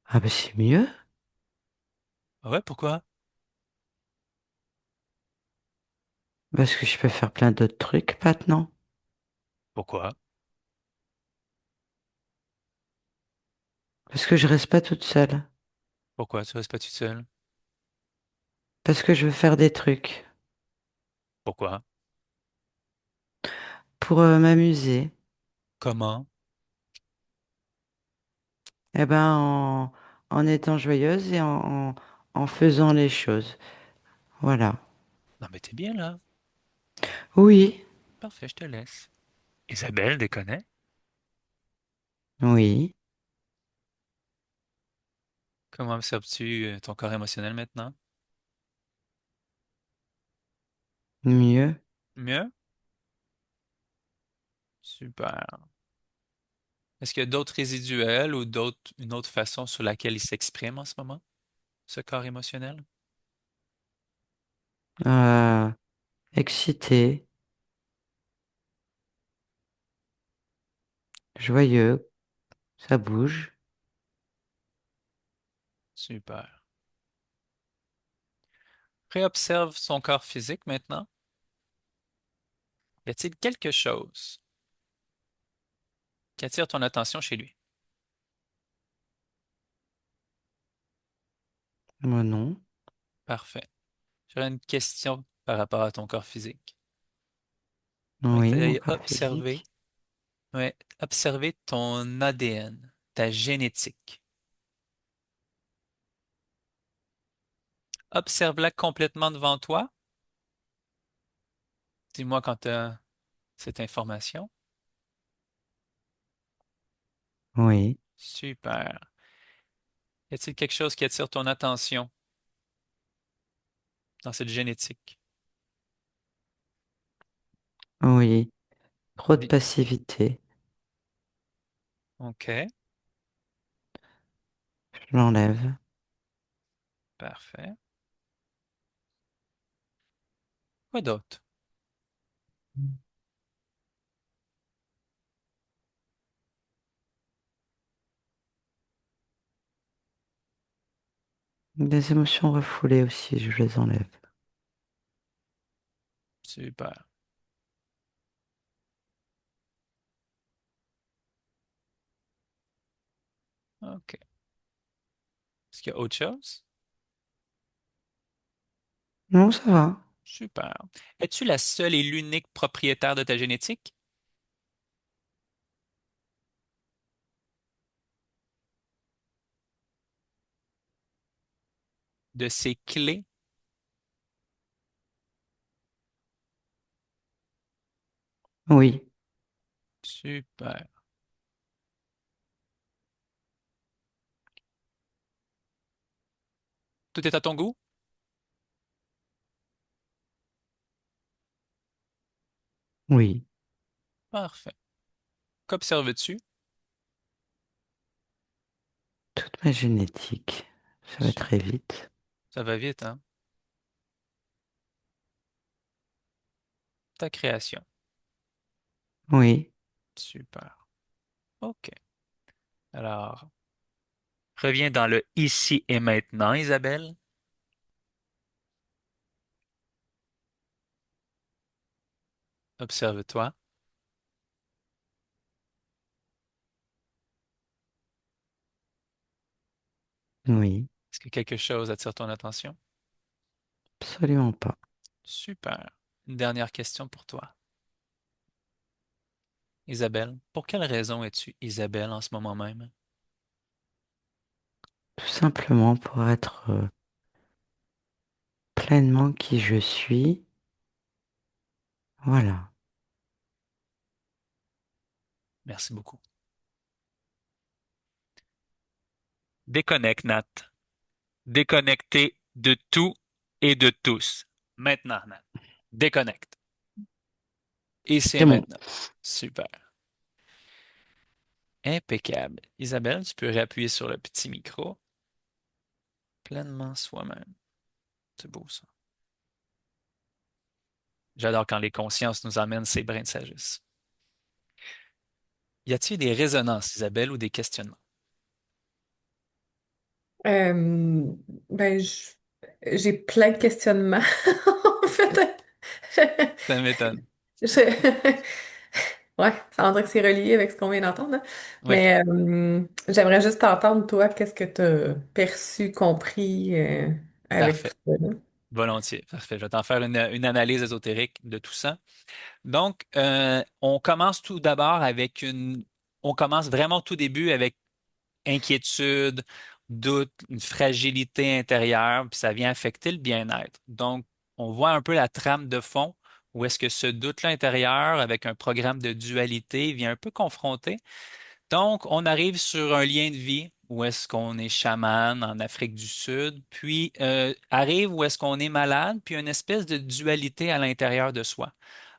S2: Ah, bah c'est mieux.
S1: Ah ouais, pourquoi?
S2: Parce que je peux faire plein d'autres trucs maintenant.
S1: Pourquoi?
S2: Parce que je reste pas toute seule.
S1: Pourquoi tu restes pas toute seule?
S2: Parce que je veux faire des trucs.
S1: Pourquoi?
S2: Pour m'amuser.
S1: Comment?
S2: Eh ben, en étant joyeuse et en faisant les choses. Voilà.
S1: Non, mais t'es bien là.
S2: Oui,
S1: Parfait, je te laisse. Isabelle, déconne.
S2: oui,
S1: Comment observes-tu ton corps émotionnel maintenant?
S2: mieux.
S1: Mieux? Super. Est-ce qu'il y a d'autres résiduels ou une autre façon sur laquelle il s'exprime en ce moment, ce corps émotionnel?
S2: Euh, excité, joyeux, ça bouge.
S1: Super. Réobserve son corps physique maintenant. Y a-t-il quelque chose qui attire ton attention chez lui?
S2: Moi non.
S1: Parfait. J'aurais une question par rapport à ton corps physique. J'aimerais que
S2: Oui,
S1: tu
S2: mon
S1: ailles
S2: corps
S1: observer,
S2: physique.
S1: ouais, observer ton ADN, ta génétique. Observe-la complètement devant toi. Dis-moi quand tu as cette information.
S2: Oui,
S1: Super. Y a-t-il quelque chose qui attire ton attention dans cette génétique?
S2: oui. Trop de
S1: Dis-
S2: passivité.
S1: OK,
S2: Je l'enlève.
S1: parfait. Quoi d'autre?
S2: Des émotions refoulées aussi, je les enlève.
S1: Super. OK. Est-ce qu'il y a autre chose?
S2: Non, ça va.
S1: Super. Es-tu la seule et l'unique propriétaire de ta génétique? De ces clés?
S2: Oui,
S1: Super. Tout est à ton goût?
S2: oui.
S1: Parfait. Qu'observes-tu?
S2: Toute ma génétique. Ça va très
S1: Super.
S2: vite.
S1: Ça va vite, hein? Ta création.
S2: Oui,
S1: Super. OK. Alors, reviens dans le ici et maintenant, Isabelle. Observe-toi.
S2: oui.
S1: Est-ce que quelque chose attire ton attention?
S2: Absolument pas.
S1: Super. Une dernière question pour toi. Isabelle, pour quelle raison es-tu Isabelle en ce moment même?
S2: Tout simplement pour être pleinement qui je suis. Voilà.
S1: Merci beaucoup. Déconnecte, Nat. Déconnecté de tout et de tous. Maintenant, Nat. Déconnecte. Ici et
S2: C'est bon.
S1: maintenant. Super. Impeccable. Isabelle, tu peux réappuyer sur le petit micro. Pleinement soi-même. C'est beau ça. J'adore quand les consciences nous amènent ces brins de sagesse. Y a-t-il des résonances, Isabelle, ou des questionnements?
S3: Euh, ben, j'ai plein de questionnements. En fait,
S1: Ça m'étonne.
S3: je- Ouais, ça dirait que c'est relié avec ce qu'on vient d'entendre, hein.
S1: Oui,
S3: Mais j'aimerais juste t'entendre, toi, qu'est-ce que tu as perçu, compris avec
S1: parfait.
S3: tout ça, là.
S1: Volontiers. Parfait. Je vais t'en faire une analyse ésotérique de tout ça. Donc, on commence tout d'abord avec on commence vraiment au tout début avec inquiétude, doute, une fragilité intérieure, puis ça vient affecter le bien-être. Donc, on voit un peu la trame de fond où est-ce que ce doute-là intérieur, avec un programme de dualité, vient un peu confronter. Donc, on arrive sur un lien de vie où est-ce qu'on est chaman en Afrique du Sud, puis arrive où est-ce qu'on est malade, puis une espèce de dualité à l'intérieur de soi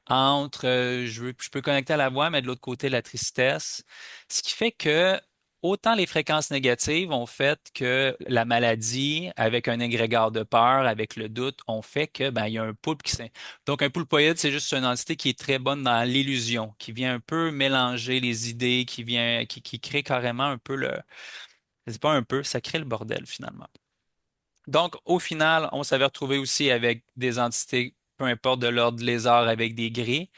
S1: entre je peux connecter à la voix, mais de l'autre côté, la tristesse. Ce qui fait que autant les fréquences négatives ont fait que la maladie, avec un égrégore de peur, avec le doute, ont fait que ben, il y a un poulpe qui s'est. Donc, un poulpoïde, c'est juste une entité qui est très bonne dans l'illusion, qui vient un peu mélanger les idées, qui crée carrément un peu le. C'est pas un peu, ça crée le bordel finalement. Donc, au final, on s'avait retrouvé aussi avec des entités, peu importe de l'ordre lézard, avec des grilles.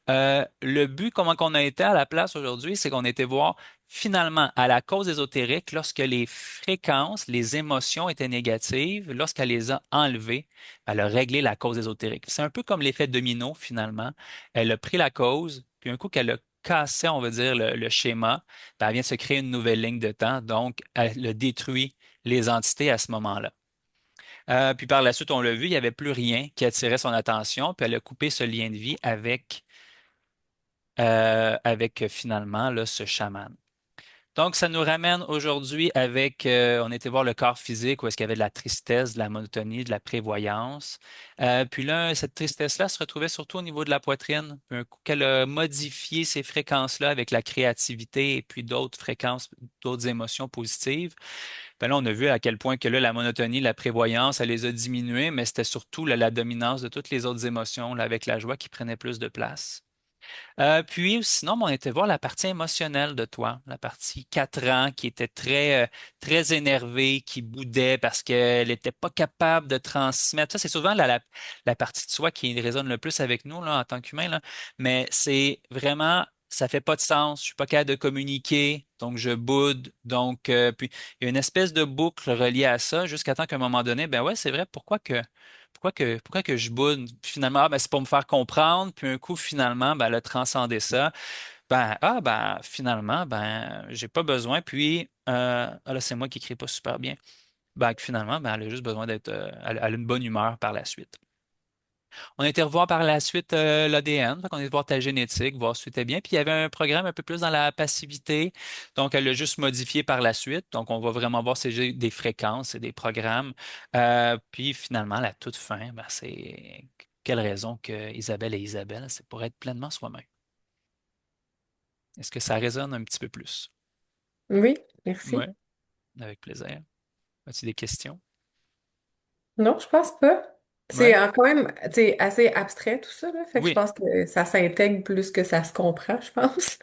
S1: Le but, comment qu'on a été à la place aujourd'hui, c'est qu'on était voir finalement à la cause ésotérique, lorsque les fréquences, les émotions étaient négatives, lorsqu'elle les a enlevées, elle a réglé la cause ésotérique. C'est un peu comme l'effet domino finalement. Elle a pris la cause, puis un coup qu'elle a cassé, on va dire, le schéma, ben, elle vient de se créer une nouvelle ligne de temps, donc elle a détruit les entités à ce moment-là. Puis par la suite, on l'a vu, il n'y avait plus rien qui attirait son attention, puis elle a coupé ce lien de vie avec finalement là, ce chaman. Donc, ça nous ramène aujourd'hui avec, on était voir le corps physique où est-ce qu'il y avait de la tristesse, de la monotonie, de la prévoyance. Puis là, cette tristesse-là se retrouvait surtout au niveau de la poitrine. Puis un coup qu'elle a modifié ces fréquences-là avec la créativité et puis d'autres fréquences, d'autres émotions positives, ben là, on a vu à quel point que là, la monotonie, la prévoyance, elle les a diminuées, mais c'était surtout là, la dominance de toutes les autres émotions là, avec la joie qui prenait plus de place. Puis sinon, on était voir la partie émotionnelle de toi, la partie 4 ans qui était très énervée, qui boudait parce qu'elle n'était pas capable de transmettre. Ça, c'est souvent la partie de soi qui résonne le plus avec nous là, en tant qu'humain, là. Mais c'est vraiment, ça fait pas de sens. Je suis pas capable de communiquer, donc je boude. Donc, puis il y a une espèce de boucle reliée à ça jusqu'à temps qu'à un moment donné, ben ouais, c'est vrai, pourquoi que je boude? Puis finalement, ah, ben, c'est pour me faire comprendre. Puis un coup, finalement, ben, elle a transcendé ça. Finalement, ben, j'ai pas besoin. Puis, ah là, c'est moi qui écris pas super bien. Ben, que finalement, ben, elle a juste besoin d'être, elle a une bonne humeur par la suite. On a été revoir par la suite l'ADN, on a été voir ta génétique, voir si c'était bien. Puis il y avait un programme un peu plus dans la passivité, donc elle l'a juste modifié par la suite. Donc on va vraiment voir si j'ai des fréquences et des programmes. Puis finalement, la toute fin, ben, c'est quelle raison que Isabelle est Isabelle, c'est pour être pleinement soi-même. Est-ce que ça résonne un petit peu plus?
S3: Oui,
S1: Oui,
S3: merci.
S1: avec plaisir. As-tu des questions?
S3: Non, je pense pas. C'est
S1: Oui.
S3: quand même, tu sais, assez abstrait tout ça, là. Fait que je
S1: Oui,
S3: pense que ça s'intègre plus que ça se comprend, je pense.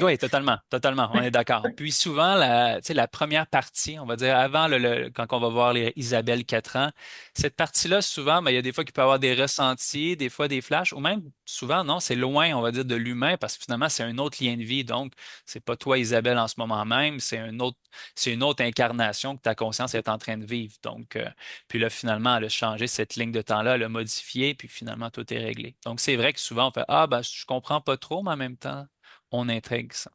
S1: oui, totalement, totalement, on est d'accord. Puis souvent, tu sais, la première partie, on va dire avant quand on va voir les Isabelle 4 ans, cette partie-là, souvent, ben, il y a des fois qu'il peut y avoir des ressentis, des fois des flashs, ou même souvent, non, c'est loin, on va dire, de l'humain, parce que finalement, c'est un autre lien de vie. Donc, c'est pas toi, Isabelle, en ce moment même, c'est une autre incarnation que ta conscience est en train de vivre. Donc, puis là, finalement, elle a changé cette ligne de temps-là, elle a modifié, puis finalement, tout est réglé. Donc, c'est vrai que souvent, on fait, ah, ben, je comprends pas trop, mais en même temps, on intègre ça.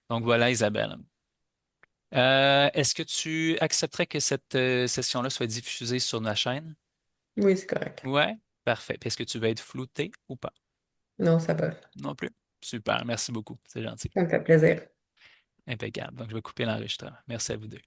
S1: Donc voilà, Isabelle. Est-ce que tu accepterais que cette session-là soit diffusée sur ma chaîne?
S3: Oui, c'est correct.
S1: Ouais, parfait. Puis est-ce que tu veux être flouté ou pas?
S3: Non, ça va.
S1: Non plus. Super, merci beaucoup. C'est gentil.
S3: Ça me fait plaisir.
S1: Impeccable. Donc je vais couper l'enregistrement. Merci à vous deux.